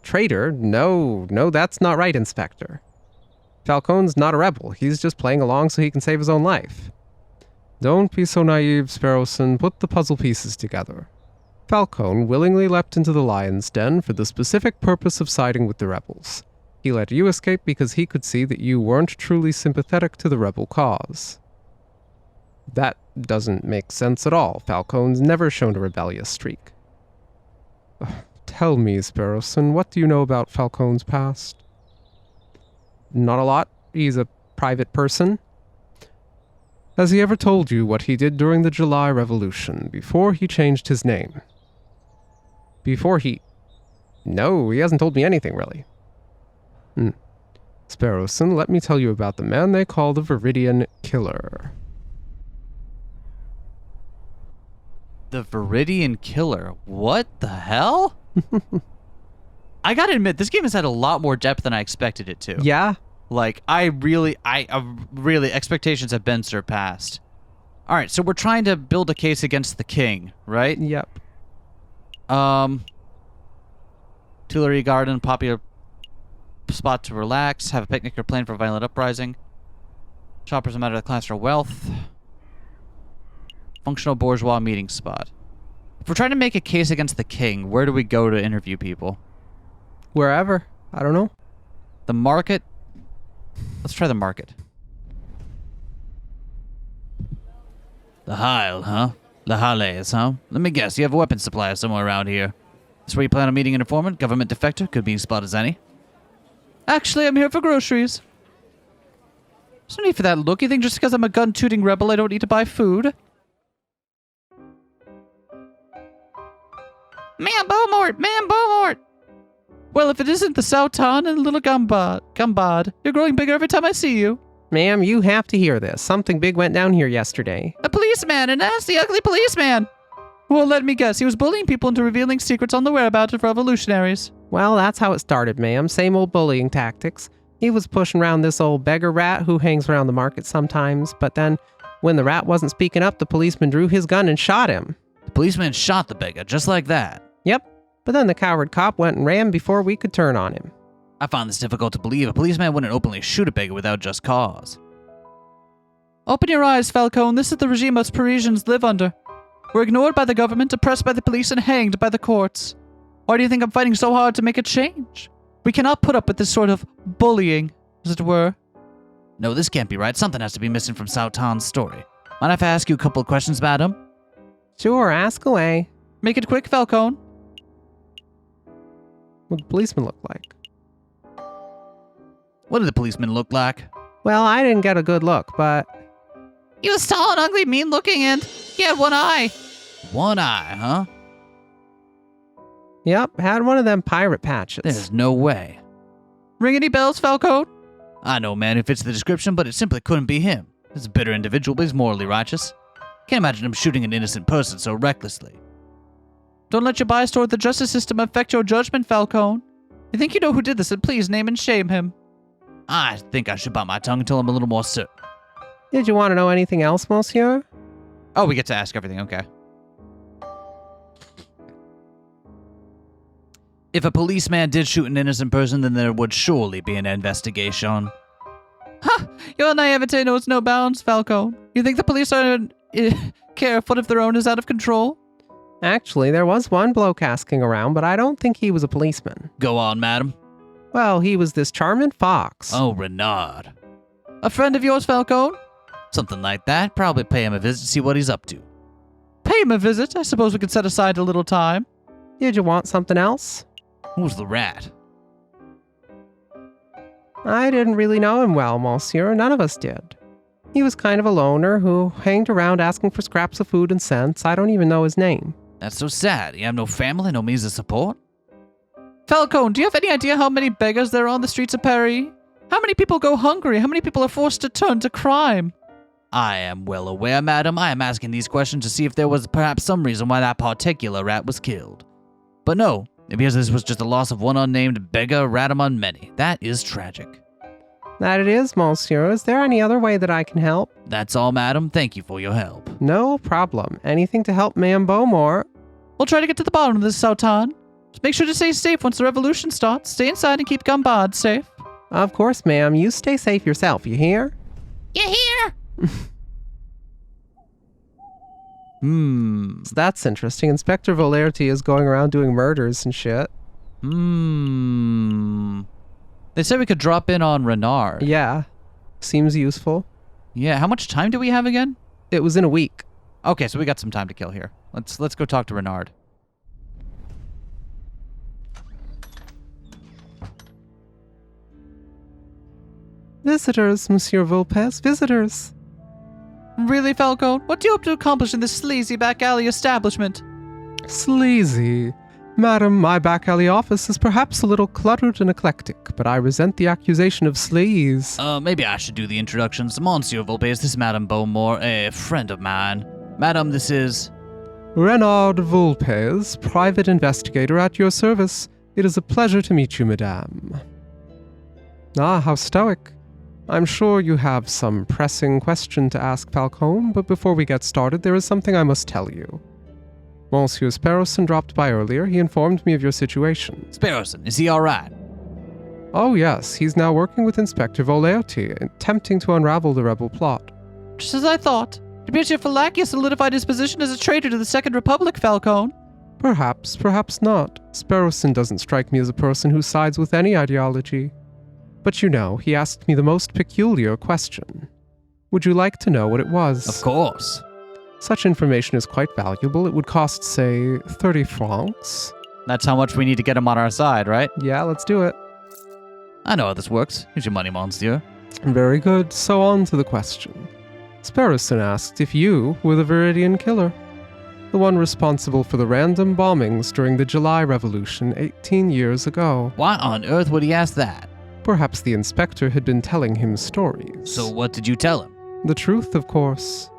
traitor? No, that's not right, Inspector. Falcone's not a rebel. He's just playing along so he can save his own life. Don't be so naive, Sparrowson. Put the puzzle pieces together. Falcone willingly leapt into the lion's den for the specific purpose of siding with the rebels. He let you escape because he could see that you weren't truly sympathetic to the rebel cause. That doesn't make sense at all. Falcone's never shown a rebellious streak. Tell me, Sparrowson, what do you know about Falcone's past? Not a lot. He's a private person. Has he ever told you what he did during the July Revolution, before he changed his name? No, he hasn't told me anything, really. Sparrowson, let me tell you about the man they call the Viridian Killer. The Viridian Killer? What the hell? I gotta admit, this game has had a lot more depth than I expected it to. Yeah? Like, really, expectations have been surpassed. All right, so we're trying to build a case against the king, right? Yep. Tuileries Garden, popular spot to relax, have a picnic or plan for violent uprising. Shoppers no matter the class or wealth. Functional bourgeois meeting spot. If we're trying to make a case against the king, where do we go to interview people? Wherever. I don't know. The market? Let's try the market. The Heil, huh? The Halles, huh? Let me guess, you have a weapons supplier somewhere around here. This where you plan on meeting an informant, government defector, could be as spot as any. Actually, I'm here for groceries. There's no need for that look. You think just because I'm a gun-tooting rebel, I don't need to buy food? Man Beaumont! Well, if it isn't the Sautan and little Gumbad, you're growing bigger every time I see you. Ma'am, you have to hear this. Something big went down here yesterday. A policeman, a nasty, ugly policeman. Well, let me guess. He was bullying people into revealing secrets on the whereabouts of revolutionaries. Well, that's how it started, ma'am. Same old bullying tactics. He was pushing around this old beggar rat who hangs around the market sometimes, but then when the rat wasn't speaking up, the policeman drew his gun and shot him. The policeman shot the beggar just like that. Yep, but then the coward cop went and ran before we could turn on him. I find this difficult to believe. A policeman wouldn't openly shoot a beggar without just cause. Open your eyes, Falcone. This is the regime most Parisians live under. We're ignored by the government, oppressed by the police, and hanged by the courts. Why do you think I'm fighting so hard to make a change? We cannot put up with this sort of bullying, as it were. No, this can't be right. Something has to be missing from Sautan's story. Mind if I ask you a couple of questions, madam? Sure, ask away. Make it quick, Falcone. What did the policeman look like? What did the policeman look like? Well, I didn't get a good look, but... He was tall and ugly, mean-looking, and he had one eye. One eye, huh? Yep, had one of them pirate patches. There's no way. Ring any bells, Falcone? I know a man who fits the description, but it simply couldn't be him. He's a bitter individual, but he's morally righteous. Can't imagine him shooting an innocent person so recklessly. Don't let your bias toward the justice system affect your judgment, Falcone. You think you know who did this, and please name and shame him. I think I should bite my tongue until I'm a little more certain. Did you want to know anything else, monsieur? Oh, we get to ask everything, okay. If a policeman did shoot an innocent person, then there would surely be an investigation. Ha! Your naivete knows no bounds, Falcone. You think the police are care if one of their own is out of control? Actually, there was one bloke asking around, but I don't think he was a policeman. Go on, madam. Well, he was this charming fox. Oh, Renard. A friend of yours, Falcone? Something like that. Probably pay him a visit to see what he's up to. Pay him a visit? I suppose we could set aside a little time. Did you want something else? Who's the rat? I didn't really know him well, monsieur. None of us did. He was kind of a loner who hanged around asking for scraps of food and cents. I don't even know his name. That's so sad. You have no family, no means of support? Falcone, do you have any idea how many beggars there are on the streets of Paris? How many people go hungry? How many people are forced to turn to crime? I am well aware, madam. I am asking these questions to see if there was perhaps some reason why that particular rat was killed. But no, it appears this was just the loss of one unnamed beggar rat among many. That is tragic. That it is, monsieur. Is there any other way that I can help? That's all, madam. Thank you for your help. No problem. Anything to help Ma'am Beaumont. We'll try to get to the bottom of this, Sautan. Just make sure to stay safe once the revolution starts. Stay inside and keep Gambad safe. Of course, ma'am. You stay safe yourself, you hear? You hear? So that's interesting. Inspector Volerty is going around doing murders and shit. They said we could drop in on Renard. Yeah. Seems useful. Yeah, how much time do we have again? It was in a week. Okay, so we got some time to kill here. Let's go talk to Renard. Visitors, Monsieur Volpes, visitors. Really, Falcone? What do you hope to accomplish in this sleazy back alley establishment? Sleazy. Madam, my back alley office is perhaps a little cluttered and eclectic, but I resent the accusation of sleaze. Maybe I should do the introductions. Monsieur Volpes, this is Madame Beaumont, a friend of mine. Madam, this is... Renard Volpes, private investigator at your service. It is a pleasure to meet you, madame. Ah, how stoic. I'm sure you have some pressing question to ask Falcone, but before we get started, there is something I must tell you. Monsieur Sparrowson dropped by earlier. He informed me of your situation. Sparrowson, is he all right? Oh yes, he's now working with Inspector Volerty, attempting to unravel the rebel plot. Just as I thought. It appears your Falakia solidified his position as a traitor to the Second Republic, Falcone. Perhaps, perhaps not. Sparrowson doesn't strike me as a person who sides with any ideology. But you know, he asked me the most peculiar question. Would you like to know what it was? Of course. Such information is quite valuable. It would cost, say, 30 francs. That's how much we need to get him on our side, right? Yeah, let's do it. I know how this works. Here's your money, monsieur. Very good. So on to the question. Sparrowson asked if you were the Viridian killer, the one responsible for the random bombings during the July Revolution 18 years ago. Why on earth would he ask that? Perhaps the inspector had been telling him stories. So what did you tell him? The truth, of course.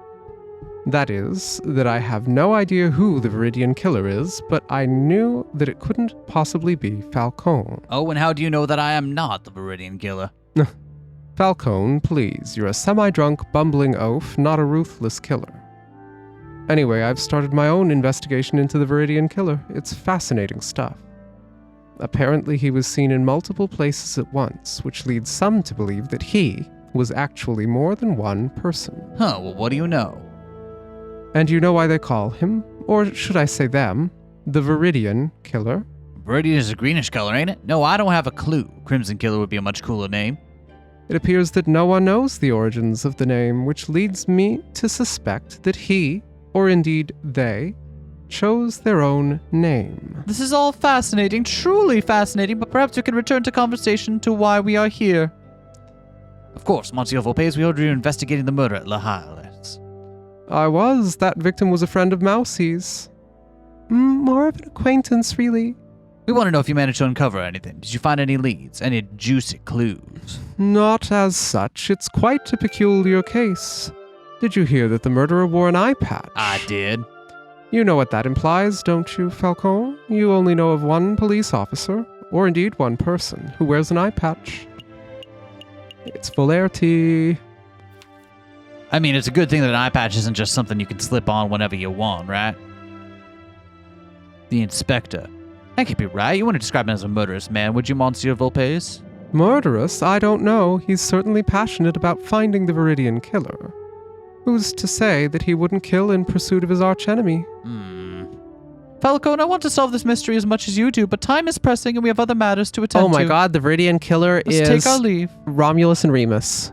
That is, that I have no idea who the Viridian Killer is, but I knew that it couldn't possibly be Falcone. Oh, and how do you know that I am not the Viridian Killer? Falcone, please, you're a semi-drunk, bumbling oaf, not a ruthless killer. Anyway, I've started my own investigation into the Viridian Killer. It's fascinating stuff. Apparently he was seen in multiple places at once, which leads some to believe that he was actually more than one person. Huh, well, what do you know? And you know why they call him, or should I say them, the Viridian Killer? Viridian is a greenish color, ain't it? No, I don't have a clue. Crimson Killer would be a much cooler name. It appears that no one knows the origins of the name, which leads me to suspect that he, or indeed they, chose their own name. This is all fascinating, truly fascinating, but perhaps we can return to conversation to why we are here. Of course, Monsieur Volpes, we order you investigating the murder at La Halle. I was. That victim was a friend of Mousie's. More of an acquaintance, really. We want to know if you managed to uncover anything. Did you find any leads? Any juicy clues? Not as such. It's quite a peculiar case. Did you hear that the murderer wore an eye patch? I did. You know what that implies, don't you, Falcone? You only know of one police officer, or indeed one person, who wears an eye patch. It's Volerty. I mean, it's a good thing that an eye patch isn't just something you can slip on whenever you want, right? The inspector. That could be right. You wouldn't describe him as a murderous man, would you, Monsieur Volpes? Murderous? I don't know. He's certainly passionate about finding the Viridian Killer. Who's to say that he wouldn't kill in pursuit of his archenemy? Falcone, I want to solve this mystery as much as you do, but time is pressing and we have other matters to attend to. Oh my god, the Viridian Killer Let's take our leave. Romulus and Remus.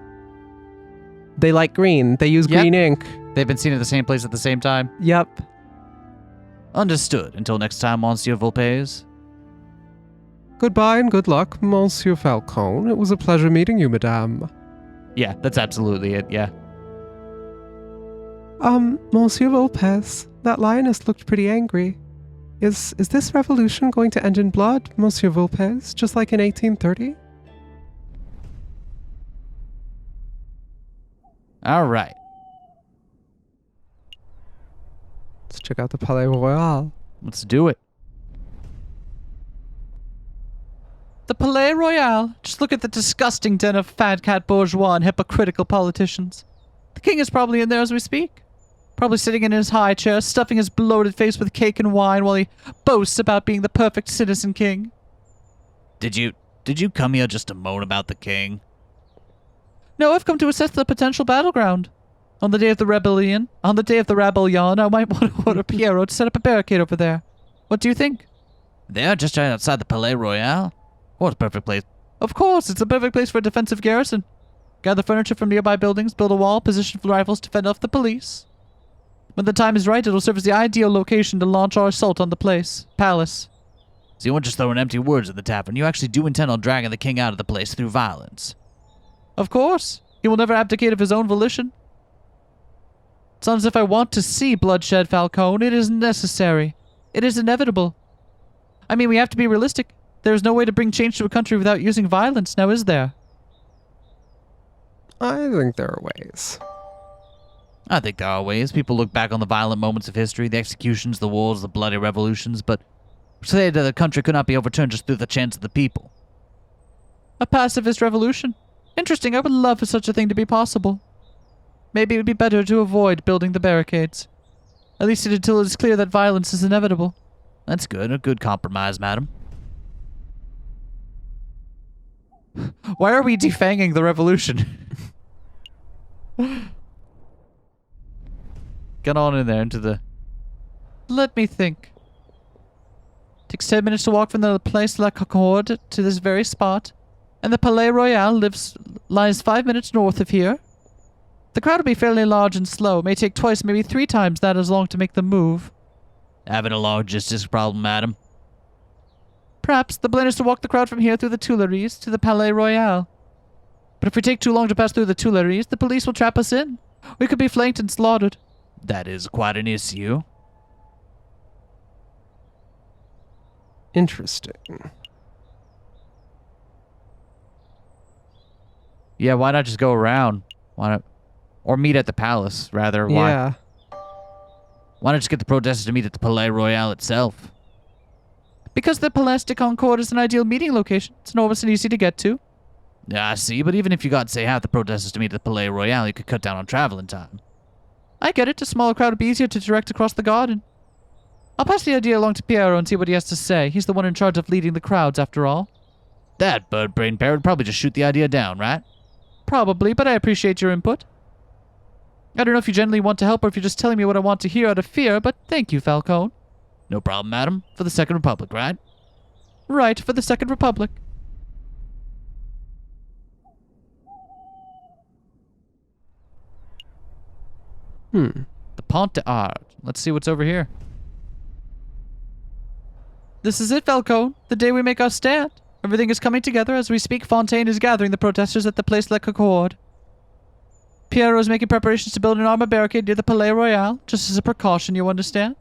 They like green. They use green ink. They've been seen at the same place at the same time? Yep. Understood. Until next time, Monsieur Volpes. Goodbye and good luck, Monsieur Falcone. It was a pleasure meeting you, madame. Yeah, that's absolutely it, yeah. Monsieur Volpes, that lioness looked pretty angry. Is this revolution going to end in blood, Monsieur Volpes, just like in 1830? All right. Let's check out the Palais Royal. Let's do it. The Palais Royal. Just look at the disgusting den of fat cat bourgeois and hypocritical politicians. The king is probably in there as we speak. Probably sitting in his high chair, stuffing his bloated face with cake and wine while he boasts about being the perfect citizen king. Did you come here just to moan about the king? No, I've come to assess the potential battleground. On the day of the rebellion, I might want to order Piero to set up a barricade over there. What do you think? There, just right outside the Palais Royal? What a perfect place. Of course, it's a perfect place for a defensive garrison. Gather furniture from nearby buildings, build a wall, position rifles to fend off the police. When the time is right, it'll serve as the ideal location to launch our assault on the palace. So you weren't just throwing empty words at the tavern. You actually do intend on dragging the king out of the place through violence. Of course. He will never abdicate of his own volition. It's not as if I want to see bloodshed, Falcone. It is necessary. It is inevitable. I mean, we have to be realistic. There is no way to bring change to a country without using violence, now is there? I think there are ways. I think there are ways. People look back on the violent moments of history, the executions, the wars, the bloody revolutions, but say that the country could not be overturned just through the chance of the people. A pacifist revolution. Interesting. I would love for such a thing to be possible. Maybe it would be better to avoid building the barricades. At least until it is clear that violence is inevitable. That's good. A good compromise, madam. Why are we defanging the revolution? Get on in there into the... Let me think. Takes 10 minutes to walk from the Place La Concorde to this very spot, and the Palais Royal lies 5 minutes north of here. The crowd will be fairly large and slow. It may take twice, maybe 3 times that as long to make the move. Having a logistics problem, madam. Perhaps the plan is to walk the crowd from here through the Tuileries to the Palais Royal. But if we take too long to pass through the Tuileries, the police will trap us in. We could be flanked and slaughtered. That is quite an issue. Interesting. Yeah, why not just go around? Why not? Or meet at the palace, rather. Why? Yeah. Why not just get the protesters to meet at the Palais Royal itself? Because the Place de Concorde is an ideal meeting location. It's enormous and easy to get to. Yeah, I see, but even if you got, say, half the protesters to meet at the Palais Royal, you could cut down on traveling time. I get it. A smaller crowd would be easier to direct across the garden. I'll pass the idea along to Piero and see what he has to say. He's the one in charge of leading the crowds, after all. That bird-brained parrot would probably just shoot the idea down, right? Probably, but I appreciate your input. I don't know if you genuinely want to help or if you're just telling me what I want to hear out of fear, but thank you, Falcone. No problem, madam. For the Second Republic, right? Right, for the Second Republic. The Pont de Art. Let's see what's over here. This is it, Falcone. The day we make our stand. Everything is coming together. As we speak, Fontaine is gathering the protesters at the Place La Concorde. Piero is making preparations to build an armor barricade near the Palais Royal, just as a precaution, you understand?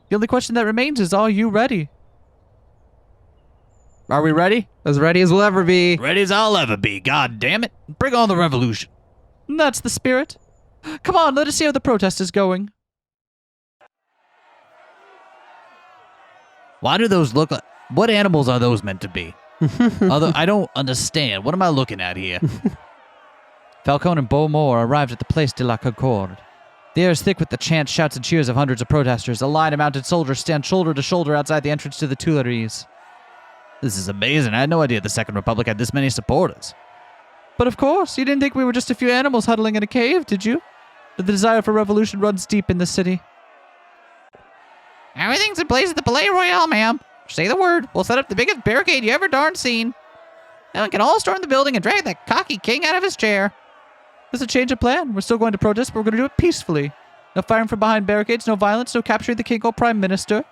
The only question that remains is, are you ready? Are we ready? As ready as we'll ever be. Ready as I'll ever be, god damn it. Bring on the revolution. That's the spirit. Come on, let us see how the protest is going. Why do those look like... What animals are those meant to be? I don't understand. What am I looking at here? Falcone and Beaumont arrived at the Place de la Concorde. The air is thick with the chants, shouts, and cheers of hundreds of protesters. A line of mounted soldiers stand shoulder to shoulder outside the entrance to the Tuileries. This is amazing. I had no idea the Second Republic had this many supporters. But of course, you didn't think we were just a few animals huddling in a cave, did you? The desire for revolution runs deep in the city. Everything's in place at the Palais Royal, ma'am. Say the word. We'll set up the biggest barricade you ever darn seen. Then we can all storm the building and drag that cocky king out of his chair. There's a change of plan. We're still going to protest, but we're going to do it peacefully. No firing from behind barricades, no violence, no capturing the king or prime minister.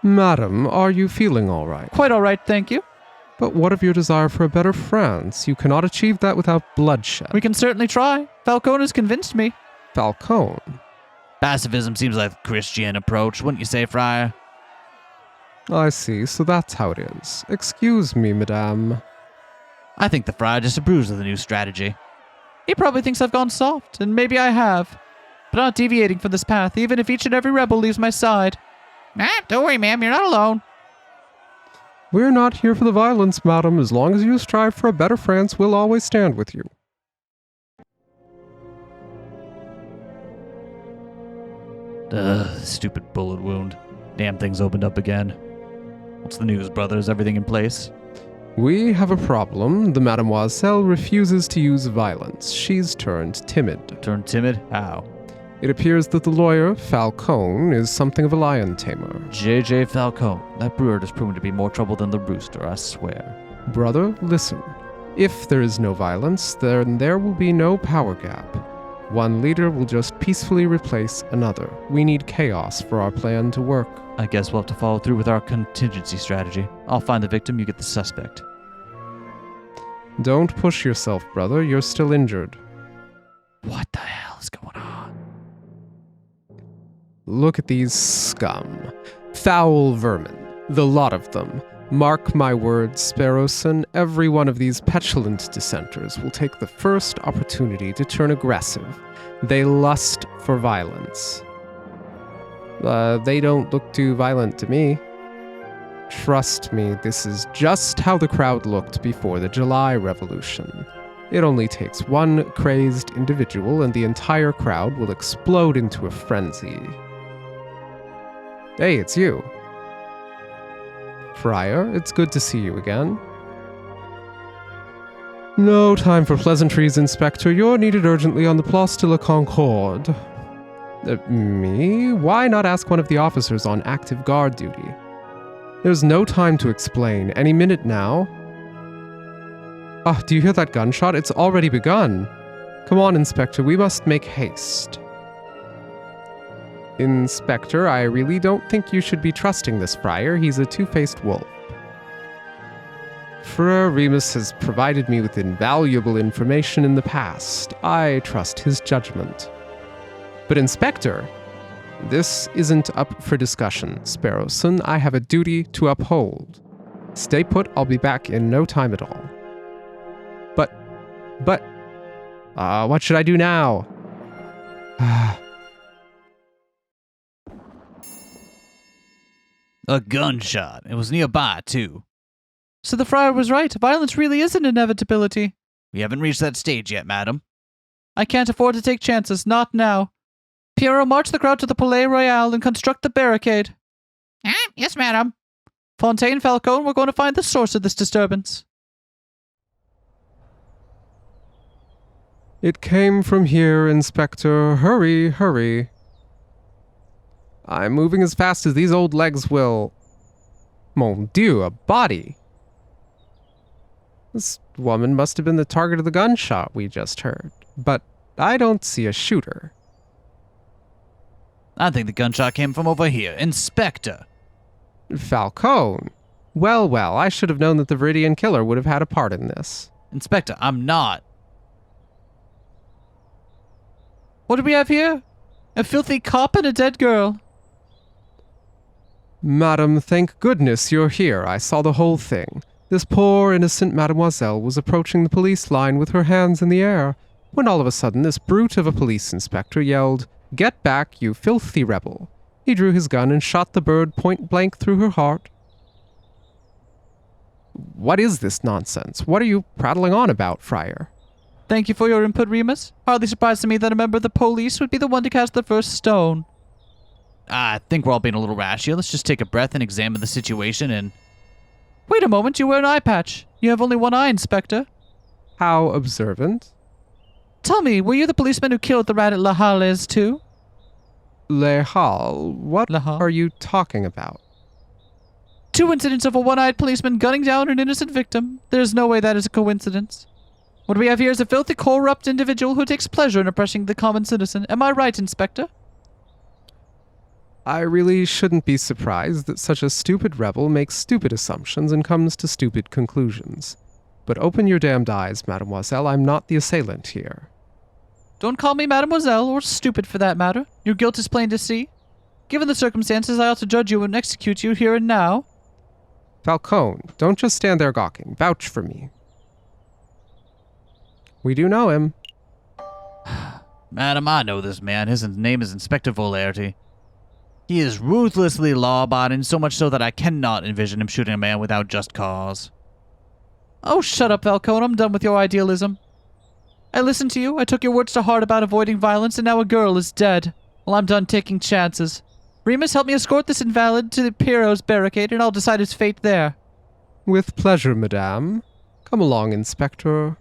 Madam, are you feeling all right? Quite all right, thank you. But what of your desire for a better France? You cannot achieve that without bloodshed. We can certainly try. Falcone has convinced me. Falcone? Pacifism seems like the Christian approach, wouldn't you say, Friar? I see, so that's how it is. Excuse me, madame. I think the Friar disapproves of the new strategy. He probably thinks I've gone soft, and maybe I have. But I'm not deviating from this path, even if each and every rebel leaves my side. Don't worry, ma'am, you're not alone. We're not here for the violence, madam. As long as you strive for a better France, we'll always stand with you. Stupid bullet wound. Damn thing's opened up again. What's the news, brothers? Everything in place? We have a problem. The mademoiselle refuses to use violence. She's turned timid. Turned timid? How? It appears that the lawyer, Falcone, is something of a lion tamer. J.J. Falcone. That brewer has proven to be more trouble than the rooster, I swear. Brother, listen. If there is no violence, then there will be no power gap. One leader will just peacefully replace another. We need chaos for our plan to work. I guess we'll have to follow through with our contingency strategy. I'll find the victim, you get the suspect. Don't push yourself, brother. You're still injured. What the hell is going on? Look at these scum. Foul vermin. The lot of them. Mark my words, Sparrowson, every one of these petulant dissenters will take the first opportunity to turn aggressive. They lust for violence. They don't look too violent to me. Trust me, this is just how the crowd looked before the July Revolution. It only takes one crazed individual and the entire crowd will explode into a frenzy. Hey, it's you. Friar, it's good to see you again. No time for pleasantries, Inspector. You're needed urgently on the Place de la Concorde. Me? Why not ask one of the officers on active guard duty? There's no time to explain. Any minute now. Ah, do you hear that gunshot? It's already begun. Come on, Inspector. We must make haste. Inspector, I really don't think you should be trusting this friar. He's a two-faced wolf. Frere Remus has provided me with invaluable information in the past. I trust his judgment. But Inspector, this isn't up for discussion, Sparrowson. I have a duty to uphold. Stay put, I'll be back in no time at all. But, what should I do now? A gunshot. It was nearby, too. So the friar was right. Violence really is an inevitability. We haven't reached that stage yet, madam. I can't afford to take chances. Not now. Piero, march the crowd to the Palais Royal and construct the barricade. Yes, madam. Fontaine, Falcone, we're going to find the source of this disturbance. It came from here, Inspector. Hurry, hurry. I'm moving as fast as these old legs will... Mon Dieu, a body. This woman must have been the target of the gunshot we just heard. But I don't see a shooter. I think the gunshot came from over here. Inspector. Falcone. Well, well, I should have known that the Viridian killer would have had a part in this. Inspector, I'm not. What do we have here? A filthy cop and a dead girl. Madam, thank goodness you're here. I saw the whole thing. This poor, innocent mademoiselle was approaching the police line with her hands in the air, when all of a sudden this brute of a police inspector yelled, "Get back, you filthy rebel." He drew his gun and shot the bird point blank through her heart. What is this nonsense? What are you prattling on about, Friar? Thank you for your input, Remus. Hardly surprised to me that a member of the police would be the one to cast the first stone. I think we're all being a little rash here. Let's just take a breath and examine the situation and... Wait a moment, you wear an eye patch. You have only one eye, Inspector. How observant. Tell me, were you the policeman who killed the rat at La Halles too? Le Hall, what Le Hall? are you talking about? 2 incidents of a one-eyed policeman gunning down an innocent victim. There's no way that is a coincidence. What we have here is a filthy, corrupt individual who takes pleasure in oppressing the common citizen. Am I right, Inspector? I really shouldn't be surprised that such a stupid rebel makes stupid assumptions and comes to stupid conclusions. But open your damned eyes, mademoiselle. I'm not the assailant here. Don't call me mademoiselle, or stupid for that matter. Your guilt is plain to see. Given the circumstances, I ought to judge you and execute you here and now. Falcone, don't just stand there gawking. Vouch for me. We do know him. Madam, I know this man. His name is Inspector Volarity. He is ruthlessly law-abiding, so much so that I cannot envision him shooting a man without just cause. Oh, shut up, Falcone. I'm done with your idealism. I listened to you, I took your words to heart about avoiding violence, and now a girl is dead. Well, I'm done taking chances. Remus, help me escort this invalid to the Pierrot's barricade, and I'll decide his fate there. With pleasure, madame. Come along, Inspector.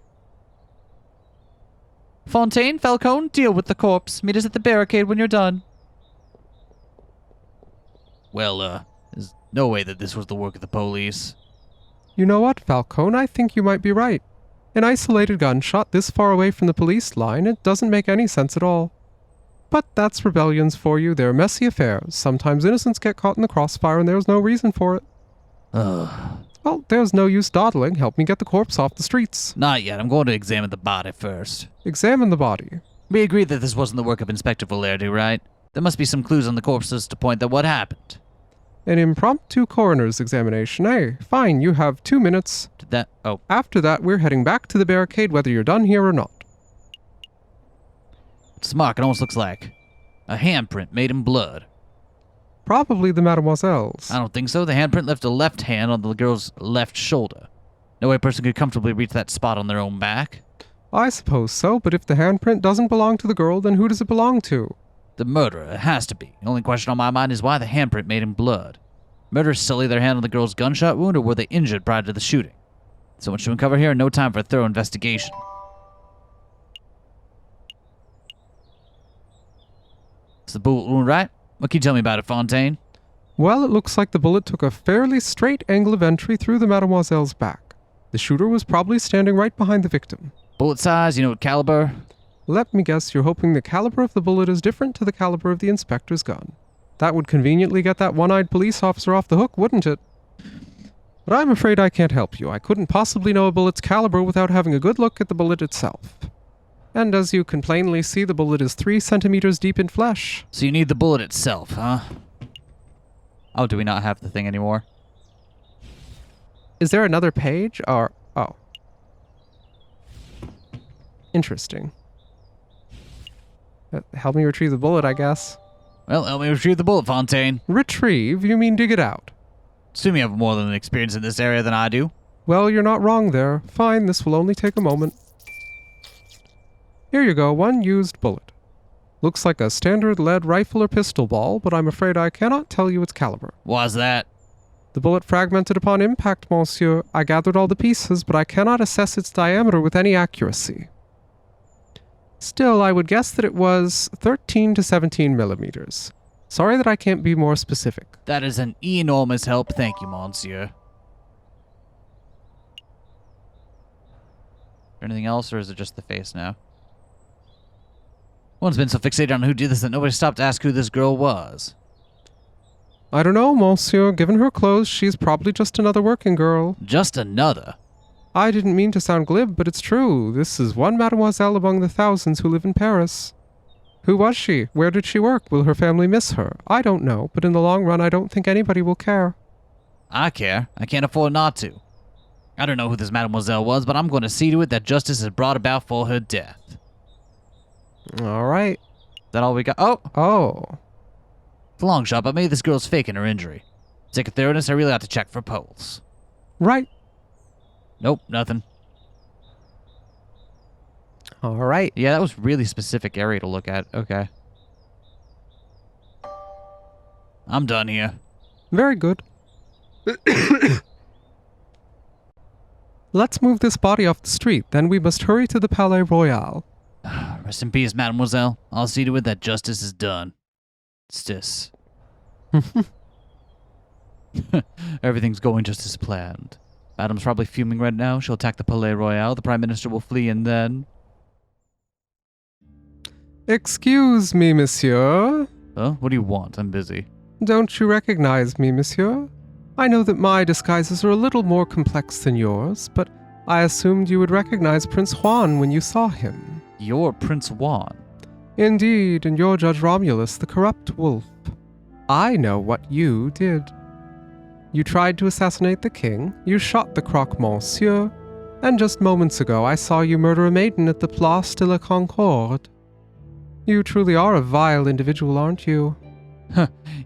Fontaine, Falcone, deal with the corpse. Meet us at the barricade when you're done. Well, there's no way that this was the work of the police. You know what, Falcone? I think you might be right. An isolated gunshot this far away from the police line, it doesn't make any sense at all. But that's rebellions for you. They're messy affairs. Sometimes innocents get caught in the crossfire and there's no reason for it. Well, there's no use dawdling. Help me get the corpse off the streets. Not yet. I'm going to examine the body first. Examine the body. We agreed that this wasn't the work of Inspector Volarity, right? There must be some clues on the corpses to point at what happened. An impromptu coroner's examination, eh? Fine, you have 2 minutes. Did that... Oh. After that, we're heading back to the barricade whether you're done here or not. This mark, it almost looks like a handprint made in blood. Probably the mademoiselle's. I don't think so. The handprint left a left hand on the girl's left shoulder. No way a person could comfortably reach that spot on their own back. I suppose so, but if the handprint doesn't belong to the girl, then who does it belong to? The murderer. It has to be. The only question on my mind is why the handprint made in blood. Murderers still lay their hand on the girl's gunshot wound, or were they injured prior to the shooting? So much to uncover here, and no time for a thorough investigation. Is the bullet wound right? What can you tell me about it, Fontaine? Well, it looks like the bullet took a fairly straight angle of entry through the mademoiselle's back. The shooter was probably standing right behind the victim. Bullet size, you know what caliber? Let me guess, you're hoping the caliber of the bullet is different to the caliber of the inspector's gun. That would conveniently get that one-eyed police officer off the hook, wouldn't it? But I'm afraid I can't help you. I couldn't possibly know a bullet's caliber without having a good look at the bullet itself. And as you can plainly see, the bullet is 3 centimeters deep in flesh. So you need the bullet itself, huh? Oh, do we not have the thing anymore? Is there another page, or... oh. Interesting. Help me retrieve the bullet, I guess. Well, help me retrieve the bullet, Fontaine. Retrieve? You mean dig it out? Assume you have more than experience in this area than I do. Well, you're not wrong there. Fine, this will only take a moment. Here you go, one used bullet. Looks like a standard lead rifle or pistol ball, but I'm afraid I cannot tell you its caliber. Why's that? The bullet fragmented upon impact, monsieur. I gathered all the pieces, but I cannot assess its diameter with any accuracy. Still, I would guess that it was 13 to 17 millimeters. Sorry that I can't be more specific. That is an enormous help. Thank you, monsieur. Anything else, or is it just the face now? One's been so fixated on who did this that nobody stopped to ask who this girl was. I don't know, monsieur. Given her clothes, she's probably just another working girl. Just another? I didn't mean to sound glib, but it's true. This is one mademoiselle among the thousands who live in Paris. Who was she? Where did she work? Will her family miss her? I don't know, but in the long run, I don't think anybody will care. I care. I can't afford not to. I don't know who this mademoiselle was, but I'm going to see to it that justice is brought about for her death. All right. Is that all we got? Oh! Oh. It's a long shot, but maybe this girl's faking her injury. Sick of thoroughness, I really ought to check for pulse. Right. Nope, nothing. All right. Yeah, that was really specific area to look at. Okay. I'm done here. Very good. Let's move this body off the street, then we must hurry to the Palais Royal. Rest in peace, mademoiselle. I'll see to it that justice is done. Sis. Everything's going just as planned. Madame's probably fuming right now. She'll attack the Palais Royal. The Prime Minister will flee, and then... Excuse me, monsieur. Oh, what do you want? I'm busy. Don't you recognize me, monsieur? I know that my disguises are a little more complex than yours, but I assumed you would recognize Prince Juan when you saw him. You're Prince Juan. Indeed, and you're Judge Romulus, the corrupt wolf. I know what you did. You tried to assassinate the king, you shot the croque-monsieur, and just moments ago I saw you murder a maiden at the Place de la Concorde. You truly are a vile individual, aren't you?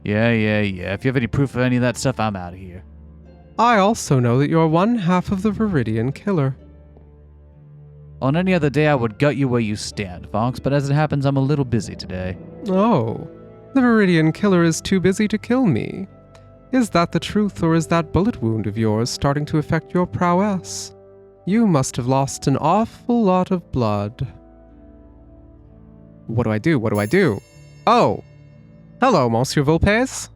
Yeah. If you have any proof of any of that stuff, I'm out of here. I also know that you're one half of the Viridian Killer. On any other day, I would gut you where you stand, Fox, but as it happens, I'm a little busy today. Oh, the Viridian Killer is too busy to kill me. Is that the truth, or is that bullet wound of yours starting to affect your prowess? You must have lost an awful lot of blood. What do I do? What do I do? Oh! Hello, Monsieur Volpes.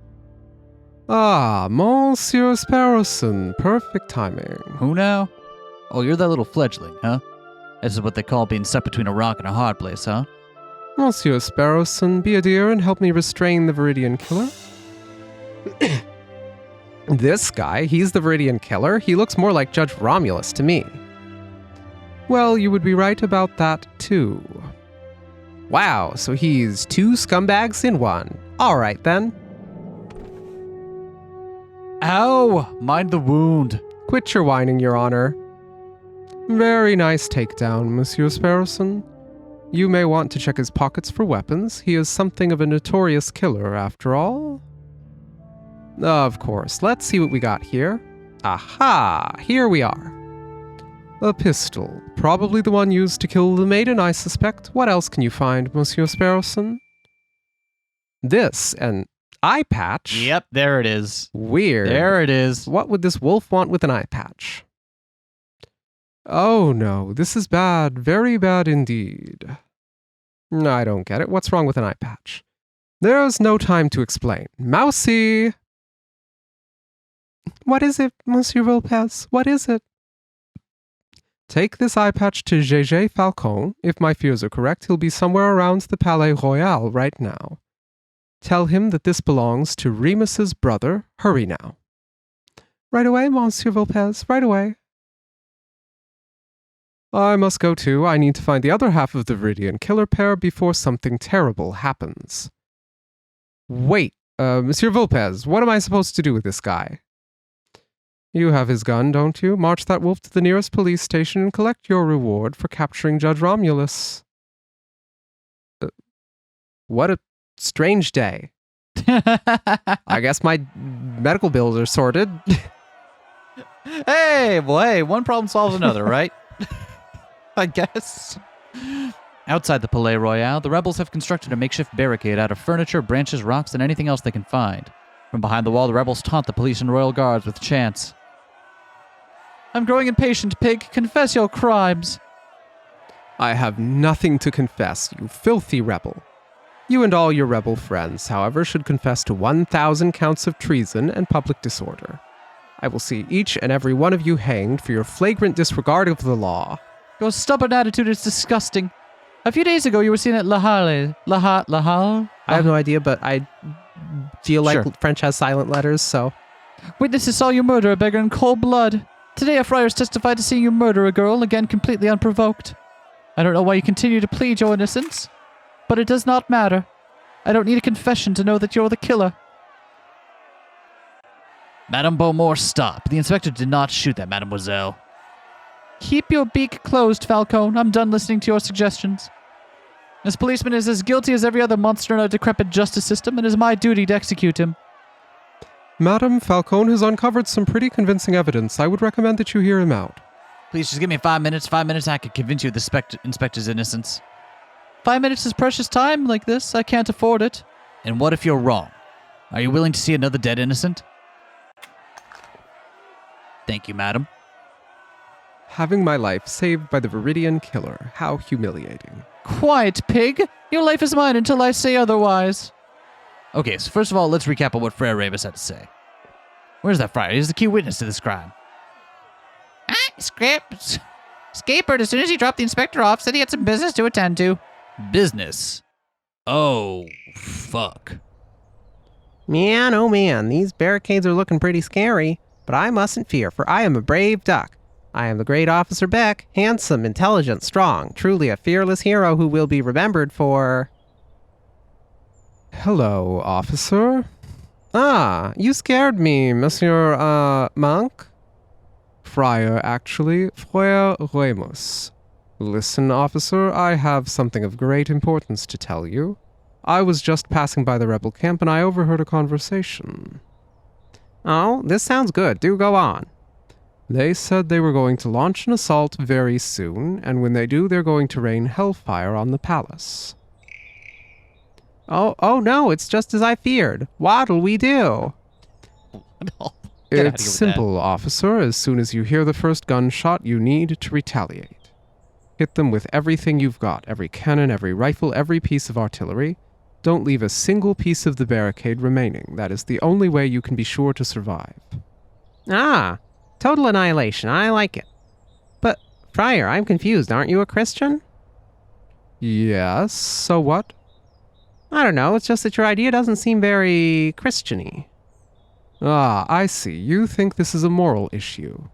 Ah, Monsieur Sparrowson. Perfect timing. Who now? Oh, you're that little fledgling, huh? This is what they call being stuck between a rock and a hard place, huh? Monsieur Sparrowson, be a dear and help me restrain the Viridian Killer. This guy, he's the Viridian Killer? He looks more like Judge Romulus to me. Well, you would be right about that, too. Wow, so he's two scumbags in one. All right, then. Ow! Mind the wound. Quit your whining, Your Honor. Very nice takedown, Monsieur Sparrowson. You may want to check his pockets for weapons. He is something of a notorious killer, after all. Of course. Let's see what we got here. Aha! Here we are. A pistol. Probably the one used to kill the maiden, I suspect. What else can you find, Monsieur Sparrowson? This, an eye patch? Yep, there it is. Weird. There it is. What would this wolf want with an eye patch? Oh no, this is bad. Very bad indeed. I don't get it. What's wrong with an eye patch? There's no time to explain. Mousy! What is it, Monsieur Volpes? What is it? Take this eye patch to Gégé Falcon. If my fears are correct, he'll be somewhere around the Palais Royal right now. Tell him that this belongs to Remus's brother. Hurry now. Right away, Monsieur Volpes. Right away. I must go too. I need to find the other half of the Viridian Killer pair before something terrible happens. Wait, Monsieur Volpes, what am I supposed to do with this guy? You have his gun, don't you? March that wolf to the nearest police station and collect your reward for capturing Judge Romulus. What a strange day. I guess my medical bills are sorted. Hey, well, hey, one problem solves another, right? I guess. Outside the Palais Royale, the rebels have constructed a makeshift barricade out of furniture, branches, rocks, and anything else they can find. From behind the wall, the rebels taunt the police and royal guards with chants. I'm growing impatient, pig. Confess your crimes. I have nothing to confess, you filthy rebel. You and all your rebel friends, however, should confess to 1,000 counts of treason and public disorder. I will see each and every one of you hanged for your flagrant disregard of the law. Your stubborn attitude is disgusting. A few days ago, you were seen at La Halle. I have no idea, but I feel like Sure. French has silent letters, so... Witnesses saw you murder a beggar in cold blood. Today, a friar has testified to seeing you murder a girl, again completely unprovoked. I don't know why you continue to plead your innocence, but it does not matter. I don't need a confession to know that you're the killer. Madame Beaumont, stop. The inspector did not shoot that mademoiselle. Keep your beak closed, Falcone. I'm done listening to your suggestions. This policeman is as guilty as every other monster in our decrepit justice system, and it is my duty to execute him. Madam Falcone has uncovered some pretty convincing evidence. I would recommend that you hear him out. Please just give me 5 minutes. 5 minutes, I could convince you of the inspector's innocence. 5 minutes is precious time like this. I can't afford it. And what if you're wrong? Are you willing to see another dead innocent? Thank you, madam. Having my life saved by the Viridian killer. How humiliating. Quiet, pig. Your life is mine until I say otherwise. Okay, so first of all, let's recap on what Friar Rebus had to say. Where's that friar? He's the key witness to this crime. Scapered as soon as he dropped the inspector off, said he had some business to attend to. Business? Oh, fuck. Man, oh man, these barricades are looking pretty scary, but I mustn't fear, for I am a brave duck. I am the great Officer Beck, handsome, intelligent, strong, truly a fearless hero who will be remembered for... Hello, officer. Ah, you scared me, Monsieur, Monk? Friar, actually. Frère Remus. Listen, officer, I have something of great importance to tell you. I was just passing by the rebel camp and I overheard a conversation. Oh, this sounds good. Do go on. They said they were going to launch an assault very soon, and when they do, they're going to rain hellfire on the palace. Oh no, it's just as I feared. What'll we do? Get out of here with It's simple, officer. As soon as you hear the first gunshot, you need to retaliate. Hit them with everything you've got, every cannon, every rifle, every piece of artillery. Don't leave a single piece of the barricade remaining. That is the only way you can be sure to survive. Ah, total annihilation. I like it. But, Friar, I'm confused. Aren't you a Christian? Yes, so what? I don't know. It's just that your idea doesn't seem very Christian-y. Ah, I see. You think this is a moral issue.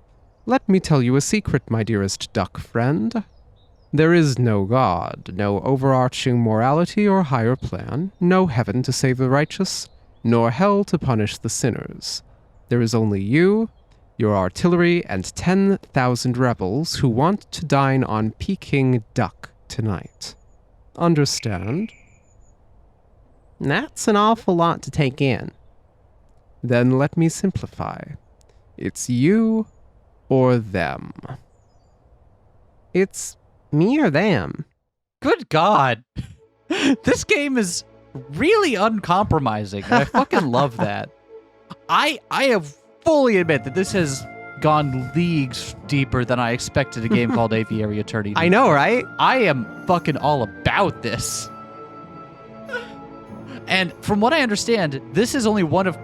Let me tell you a secret, my dearest duck friend. There is no God, no overarching morality or higher plan, no heaven to save the righteous, nor hell to punish the sinners. There is only you, your artillery, and 10,000 rebels who want to dine on Peking duck tonight. Understand? That's an awful lot to take in. Then let me simplify. It's you or them. It's me or them. Good God. This game is really uncompromising. And I fucking love that. I have fully admit that this has gone leagues deeper than I expected a game called Aviary Attorney. I know, right? I am fucking all about this. And from what I understand, this is only one of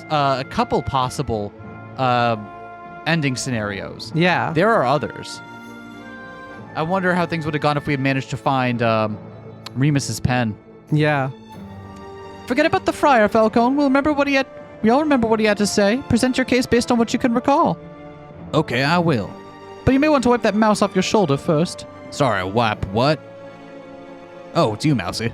a couple possible ending scenarios. Yeah. There are others. I wonder how things would have gone if we had managed to find Remus's pen. Yeah. Forget about the friar, Falcone. We all remember what he had to say. Present your case based on what you can recall. Okay, I will. But you may want to wipe that mouse off your shoulder first. Sorry, wipe what? Oh, it's you, Mousy.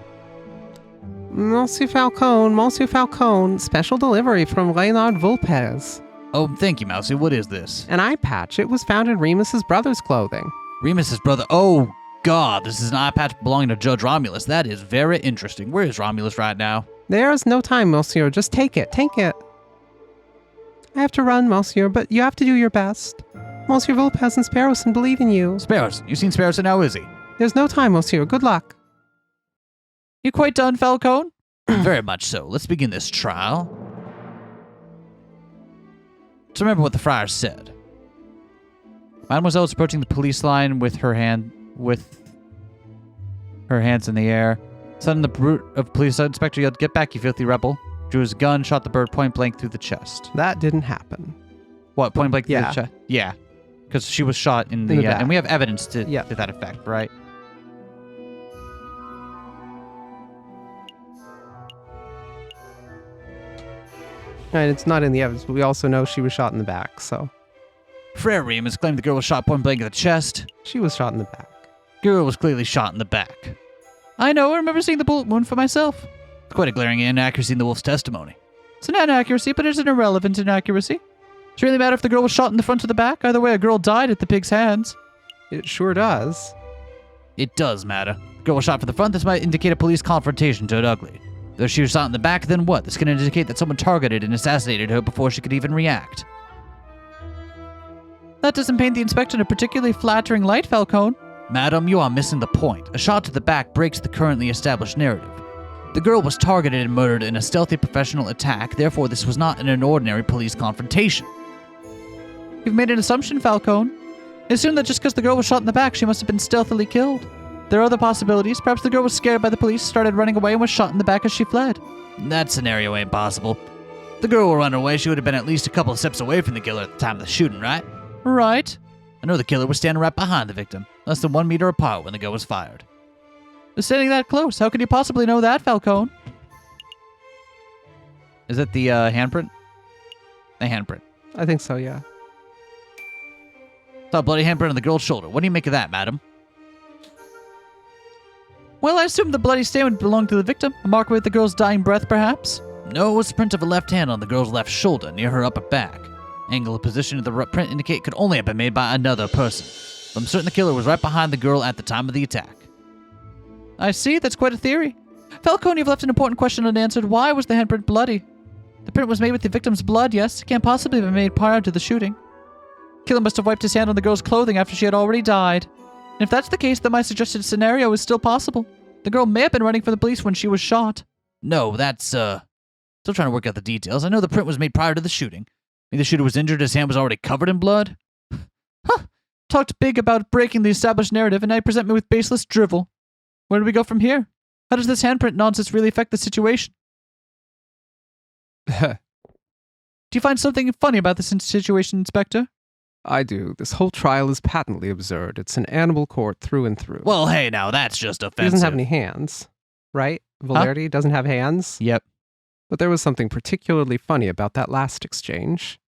Monsieur Falcone, special delivery from Reynard Vulpes. Oh, thank you, Mousy. What is this? An eye patch. It was found in Remus's brother's clothing. Remus's brother. Oh, God. This is an eye patch belonging to Judge Romulus. That is very interesting. Where is Romulus right now? There's no time, monsieur. Just take it. Take it. I have to run, monsieur, but you have to do your best. Monsieur Volpez and Sparrowson believe in you. Sparrows. You seen Sparrowson? How is he? There's no time, monsieur. Good luck. You quite done, Falcone? Very much so. Let's begin this trial. So remember what the friar said. Mademoiselle was approaching the police line with her hands in the air. Suddenly, the brute of police inspector yelled, "Get back, you filthy rebel!" Drew his gun, shot the bird point blank through the chest. That didn't happen. What, point blank through Yeah. the chest? Yeah. Because she was shot in the back. and we have evidence to Yeah. that effect, right? And it's not in the evidence, but we also know she was shot in the back, so. Frere Remus claimed the girl was shot point blank in the chest. She was shot in the back. Girl was clearly shot in the back. I know, I remember seeing the bullet wound for myself. It's quite a glaring inaccuracy in the wolf's testimony. It's an inaccuracy, but it's an irrelevant inaccuracy. Does it really matter if the girl was shot in the front or the back? Either way, a girl died at the pig's hands. It sure does. It does matter. The girl was shot from the front. This might indicate a police confrontation turned ugly. If she was shot in the back, then what? This can indicate that someone targeted and assassinated her before she could even react. That doesn't paint the inspector in a particularly flattering light, Falcone. Madam, you are missing the point. A shot to the back breaks the currently established narrative. The girl was targeted and murdered in a stealthy professional attack, therefore this was not an ordinary police confrontation. You've made an assumption, Falcone. Assume that just because the girl was shot in the back, she must have been stealthily killed. There are other possibilities. Perhaps the girl was scared by the police, started running away, and was shot in the back as she fled. That scenario ain't possible. If the girl were running away, she would have been at least a couple of steps away from the killer at the time of the shooting, right? Right. I know the killer was standing right behind the victim, less than 1 meter apart when the gun was fired. Was standing that close. How could you possibly know that, Falcone? Is it the handprint? The handprint. I think so, yeah. Saw a bloody handprint on the girl's shoulder. What do you make of that, madam? Well, I assume the bloody stain would belong to the victim. A marker with the girl's dying breath, perhaps? No, it was the print of a left hand on the girl's left shoulder near her upper back. Angle and position of the print indicate could only have been made by another person. I'm certain the killer was right behind the girl at the time of the attack. I see. That's quite a theory. Falcone, you've left an important question unanswered. Why was the handprint bloody? The print was made with the victim's blood, yes. It can't possibly have been made prior to the shooting. Killer must have wiped his hand on the girl's clothing after she had already died. And if that's the case, then my suggested scenario is still possible. The girl may have been running for the police when she was shot. No, that's, still trying to work out the details. I know the print was made prior to the shooting. Maybe the shooter was injured, his hand was already covered in blood. Huh. Talked big about breaking the established narrative, and now you present me with baseless drivel. Where do we go from here? How does this handprint nonsense really affect the situation? Do you find something funny about this situation, Inspector? I do. This whole trial is patently absurd. It's an animal court through and through. Well, hey, now that's just He offensive. doesn't have any hands, right? Valerdi doesn't have hands. Yep. But there was something particularly funny about that last exchange.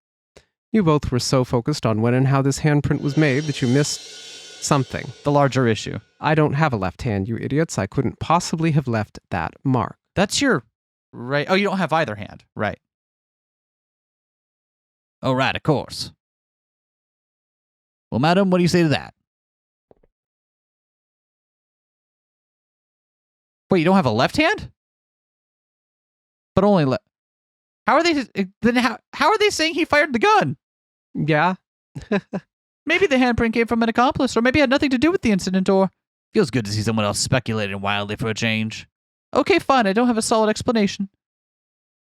You both were so focused on when and how this handprint was made that you missed something. The larger issue. I don't have a left hand, you idiots. I couldn't possibly have left that mark. That's your right. Oh, you don't have either hand. Right. Oh, right, of course. Well, madam, what do you say to that? Wait, you don't have a left hand? But only left. How are they then? How are they saying he fired the gun? Yeah. Maybe the handprint came from an accomplice, or maybe it had nothing to do with the incident, or... Feels good to see someone else speculating wildly for a change. Okay, fine, I don't have a solid explanation.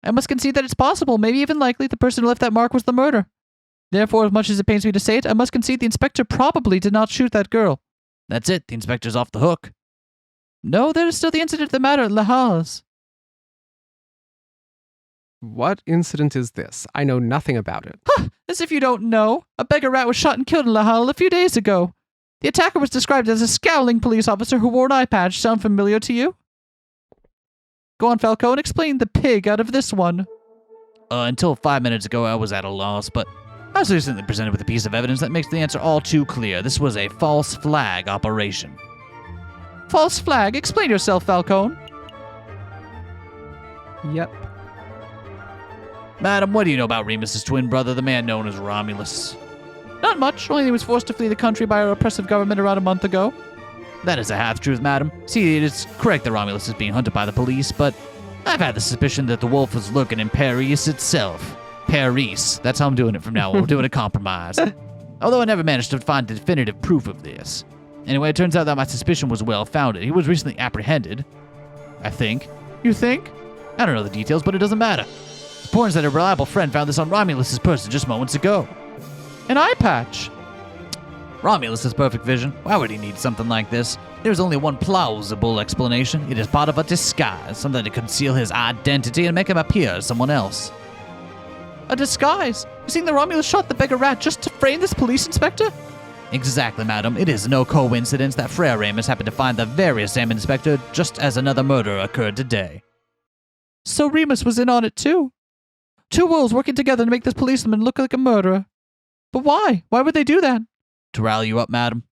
I must concede that it's possible, maybe even likely, the person who left that mark was the murderer. Therefore, as much as it pains me to say it, I must concede the inspector probably did not shoot that girl. That's it. The inspector's off the hook. No, there is still the incident that mattered, La Haze. What incident is this? I know nothing about it. Huh, as if you don't know. A beggar rat was shot and killed in La Halle a few days ago. The attacker was described as a scowling police officer who wore an eye patch. Sound familiar to you? Go on, Falcone, explain the pig out of this one. Until 5 minutes ago, I was at a loss, but I was recently presented with a piece of evidence that makes the answer all too clear. This was a false flag operation. False flag? Explain yourself, Falcone. Yep. Madam, what do you know about Remus's twin brother, the man known as Romulus? Not much, only he was forced to flee the country by our oppressive government around a month ago. That is a half-truth, madam. See, it is correct that Romulus is being hunted by the police, but I've had the suspicion that the wolf was lurking in Paris itself. Paris. That's how I'm doing it from now on. We're doing a compromise. Although I never managed to find definitive proof of this. Anyway, it turns out that my suspicion was well-founded. He was recently apprehended. I think. You think? I don't know the details, but it doesn't matter. The point is that a reliable friend found this on Romulus's person just moments ago. An eye patch. Romulus has perfect vision. Why would he need something like this? There's only one plausible explanation. It is part of a disguise, something to conceal his identity and make him appear as someone else. A disguise? You think the Romulus shot the beggar rat just to frame this police inspector? Exactly, madam. It is no coincidence that Frere Ramus happened to find the very same inspector just as another murder occurred today. So Remus was in on it too. Two wolves working together to make this policeman look like a murderer. But why? Why would they do that? To rally you up, madam.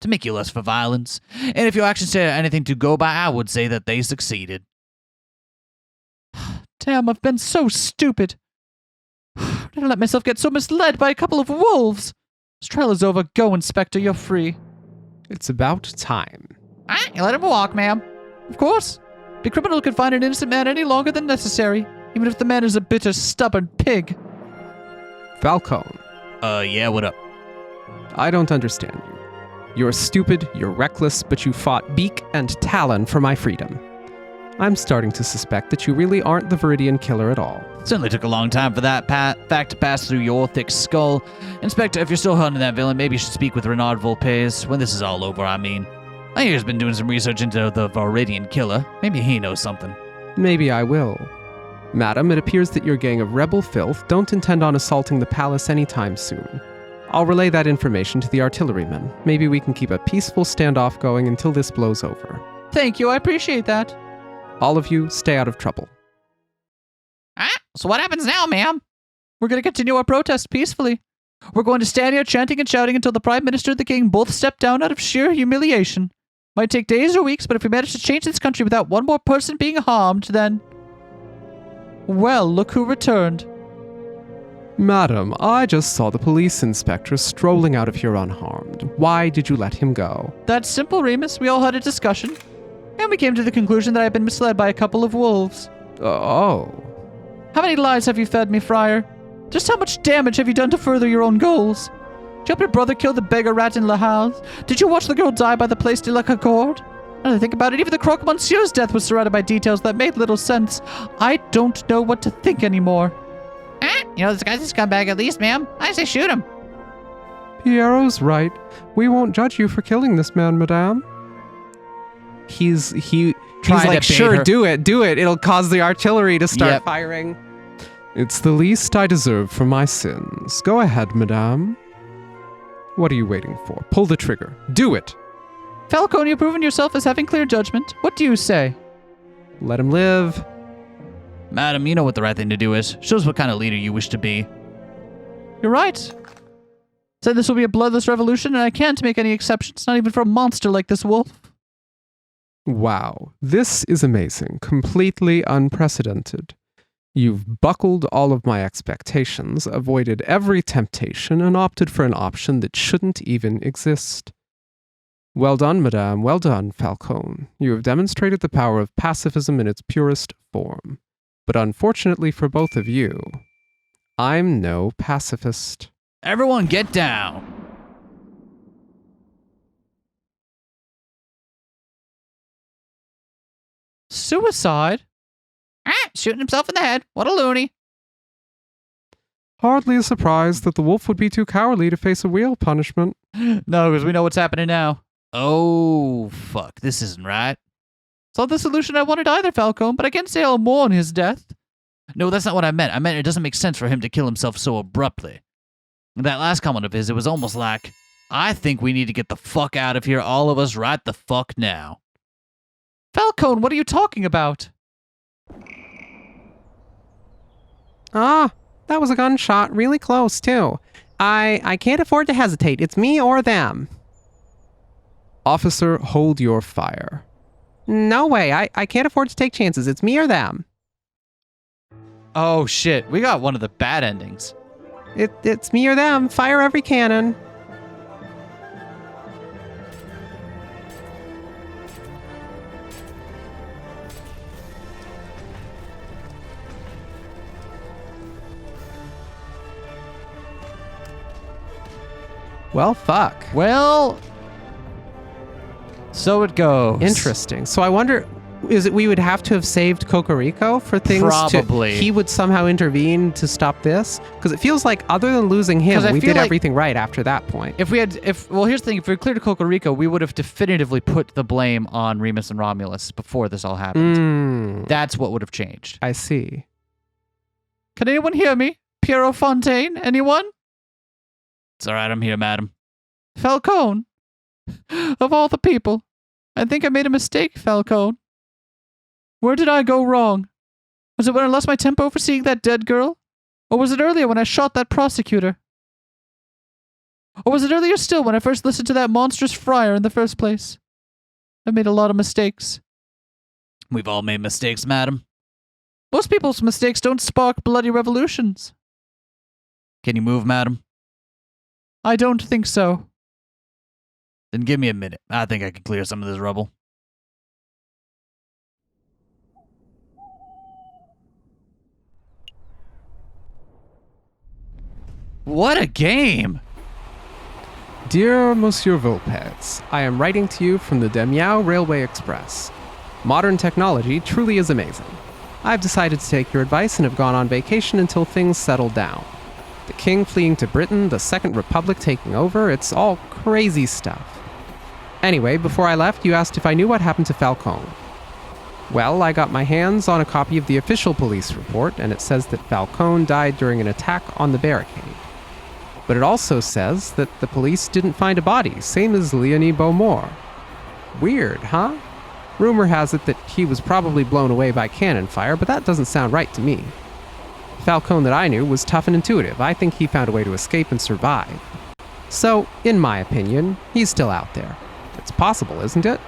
To make you less for violence. And if your actions say anything to go by, I would say that they succeeded. Damn, I've been so stupid. Did I let myself get so misled by a couple of wolves? This trial is over. Go, Inspector. You're free. It's about time. You let him walk, ma'am. Of course. The criminal can find an innocent man any longer than necessary, even if the man is a bitter, stubborn pig. Falcone, Yeah, what up? I don't understand you. You're stupid, you're reckless, but you fought beak and talon for my freedom. I'm starting to suspect that you really aren't the Viridian killer at all. Certainly took a long time for that fact to pass through your thick skull. Inspector, if you're still hunting that villain, maybe you should speak with Renard Volpes. When this is all over, I mean. I hear he's been doing some research into the Viridian killer. Maybe he knows something. Maybe I will. Madam, it appears that your gang of rebel filth don't intend on assaulting the palace anytime soon. I'll relay that information to the artillerymen. Maybe we can keep a peaceful standoff going until this blows over. Thank you, I appreciate that. All of you, stay out of trouble. So what happens now, ma'am? We're going to continue our protest peacefully. We're going to stand here chanting and shouting until the Prime Minister and the King both step down out of sheer humiliation. Might take days or weeks, but if we manage to change this country without one more person being harmed, then... Well, look who returned. Madam, I just saw the police inspector strolling out of here unharmed. Why did you let him go? That's simple, Remus. We all had a discussion. And we came to the conclusion that I had been misled by a couple of wolves. Oh. How many lies have you fed me, Friar? Just how much damage have you done to further your own goals? Did you help your brother kill the beggar rat in Le Havre? Did you watch the girl die by the Place de la Concorde? Now that I think about it, even the Croque Monsieur's death was surrounded by details that made little sense. I don't know what to think anymore. You know, this guy's a scumbag at least, ma'am. I say shoot him. Piero's right. We won't judge you for killing this man, madame. He's like, sure, do it. It'll cause the artillery to start firing. It's the least I deserve for my sins. Go ahead, madame. What are you waiting for? Pull the trigger. Do it. Falcone, you've proven yourself as having clear judgment. What do you say? Let him live. Madam, you know what the right thing to do is. Show us what kind of leader you wish to be. You're right. Said this will be a bloodless revolution, and I can't make any exceptions, not even for a monster like this wolf. Wow, this is amazing. Completely unprecedented. You've buckled all of my expectations, avoided every temptation, and opted for an option that shouldn't even exist. Well done, madame. Well done, Falcone. You have demonstrated the power of pacifism in its purest form. But unfortunately for both of you, I'm no pacifist. Everyone get down. Suicide? Shooting himself in the head. What a loony. Hardly a surprise that the wolf would be too cowardly to face a real punishment. No, because we know what's happening now. Oh, fuck. This isn't right. It's not the solution I wanted either, Falcone, but I can't say I'll mourn his death. No, that's not what I meant. I meant it doesn't make sense for him to kill himself so abruptly. That last comment of his, it was almost like, I think we need to get the fuck out of here, all of us, right the fuck now. Falcone, what are you talking about? Ah, that was a gunshot. Really close, too. I can't afford to hesitate. It's me or them. Officer, hold your fire. No way. I can't afford to take chances. It's me or them. Oh, shit. We got one of the bad endings. It's me or them. Fire every cannon. Well, fuck. Well, so it goes. Interesting. So I wonder, is it we would have to have saved Cocorico for things Probably. he would somehow intervene to stop this? Because it feels like other than losing him, 'Cause I we feel did like- everything right after that point. Well, here's the thing. If we cleared Cocorico, we would have definitively put the blame on Remus and Romulus before this all happened. That's what would have changed. I see. Can anyone hear me? Piero Fontaine? Anyone? It's all right. I'm here, madam. Falcone? Of all the people. I think I made a mistake, Falcone. Where did I go wrong? Was it when I lost my tempo for seeing that dead girl? Or was it earlier when I shot that prosecutor? Or was it earlier still when I first listened to that monstrous friar in the first place? I've made a lot of mistakes. We've all made mistakes, madam. Most people's mistakes don't spark bloody revolutions. Can you move, madam? I don't think so. Then give me a minute. I think I can clear some of this rubble. What a game! Dear Monsieur Vulpez, I am writing to you from the Damiao Railway Express. Modern technology truly is amazing. I've decided to take your advice and have gone on vacation until things settle down. The king fleeing to Britain, the Second Republic taking over, it's all crazy stuff. Anyway, before I left, you asked if I knew what happened to Falcone. Well, I got my hands on a copy of the official police report, and it says that Falcone died during an attack on the barricade. But it also says that the police didn't find a body, same as Leonie Beaumont. Weird, huh? Rumor has it that he was probably blown away by cannon fire, but that doesn't sound right to me. Falcone that I knew was tough and intuitive. I think he found a way to escape and survive. So, in my opinion, he's still out there. It's possible, isn't it?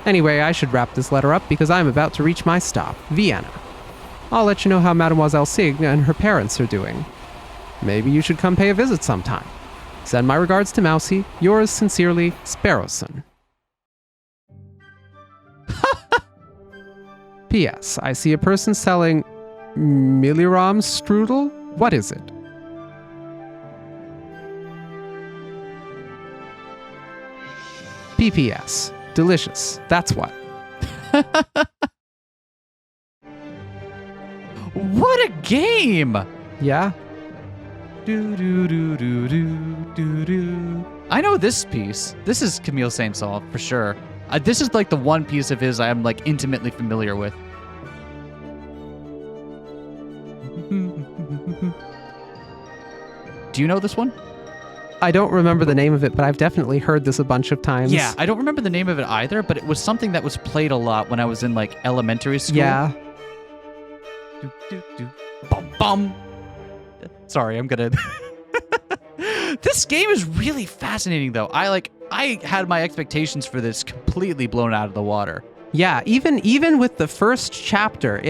Anyway, I should wrap this letter up because I'm about to reach my stop, Vienna. I'll let you know how Mademoiselle Sig and her parents are doing. Maybe you should come pay a visit sometime. Send my regards to Mousy. Yours sincerely, Sparrowson. P.S. I see a person selling Milliram strudel. What is it? P.P.S. Delicious. That's what. What a game! Yeah? I know this piece. This is Camille Saint-Saëns for sure. This is like the one piece of his I'm like intimately familiar with. Do you know this one? I don't remember the name of it, but I've definitely heard this a bunch of times. Yeah, I don't remember the name of it either, but it was something that was played a lot when I was in like elementary school. Yeah. Bum bum. Sorry, I'm gonna. This game is really fascinating, though. I had my expectations for this completely blown out of the water. Yeah, even with the first chapter,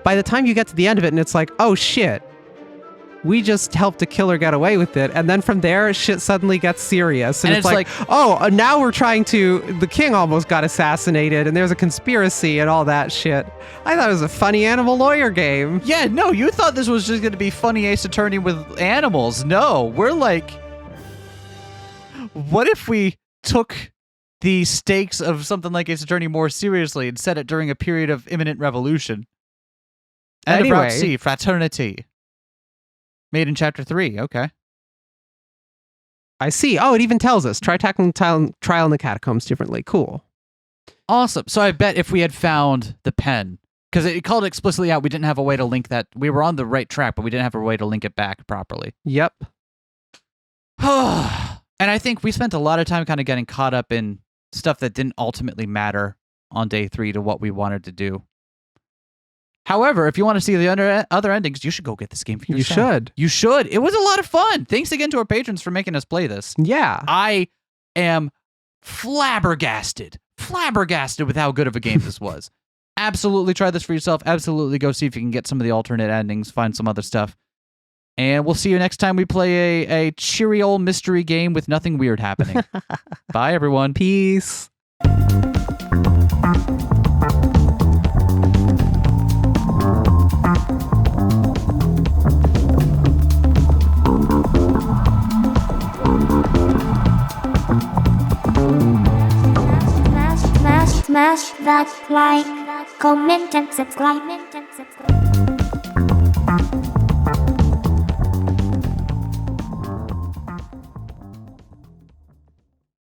by the time you get to the end of it and it's like, oh shit, we just helped a killer get away with it. And then from there, shit suddenly gets serious. And it's like, oh, now we're the king almost got assassinated and there's a conspiracy and all that shit. I thought it was a funny animal lawyer game. Yeah, no, you thought this was just going to be funny Ace Attorney with animals. No, we're like, what if we took the stakes of something like Ace Attorney more seriously and set it during a period of imminent revolution? And Anyway. Route C, fraternity. Made in Chapter 3, okay. I see. Oh, it even tells us. Try tackling trial in the catacombs differently. Cool. Awesome. So I bet if we had found the pen, because it called explicitly out, we didn't have a way to link that. We were on the right track, but we didn't have a way to link it back properly. Yep. And I think we spent a lot of time kind of getting caught up in stuff that didn't ultimately matter on day 3 to what we wanted to do. However, if you want to see the other endings, you should go get this game for yourself. You should. You should. It was a lot of fun. Thanks again to our patrons for making us play this. Yeah. I am flabbergasted with how good of a game this was. Absolutely try this for yourself. Absolutely go see if you can get some of the alternate endings, find some other stuff. And we'll see you next time we play a cheery old mystery game with nothing weird happening. Bye, everyone. Peace. that, like, comment and subscribe.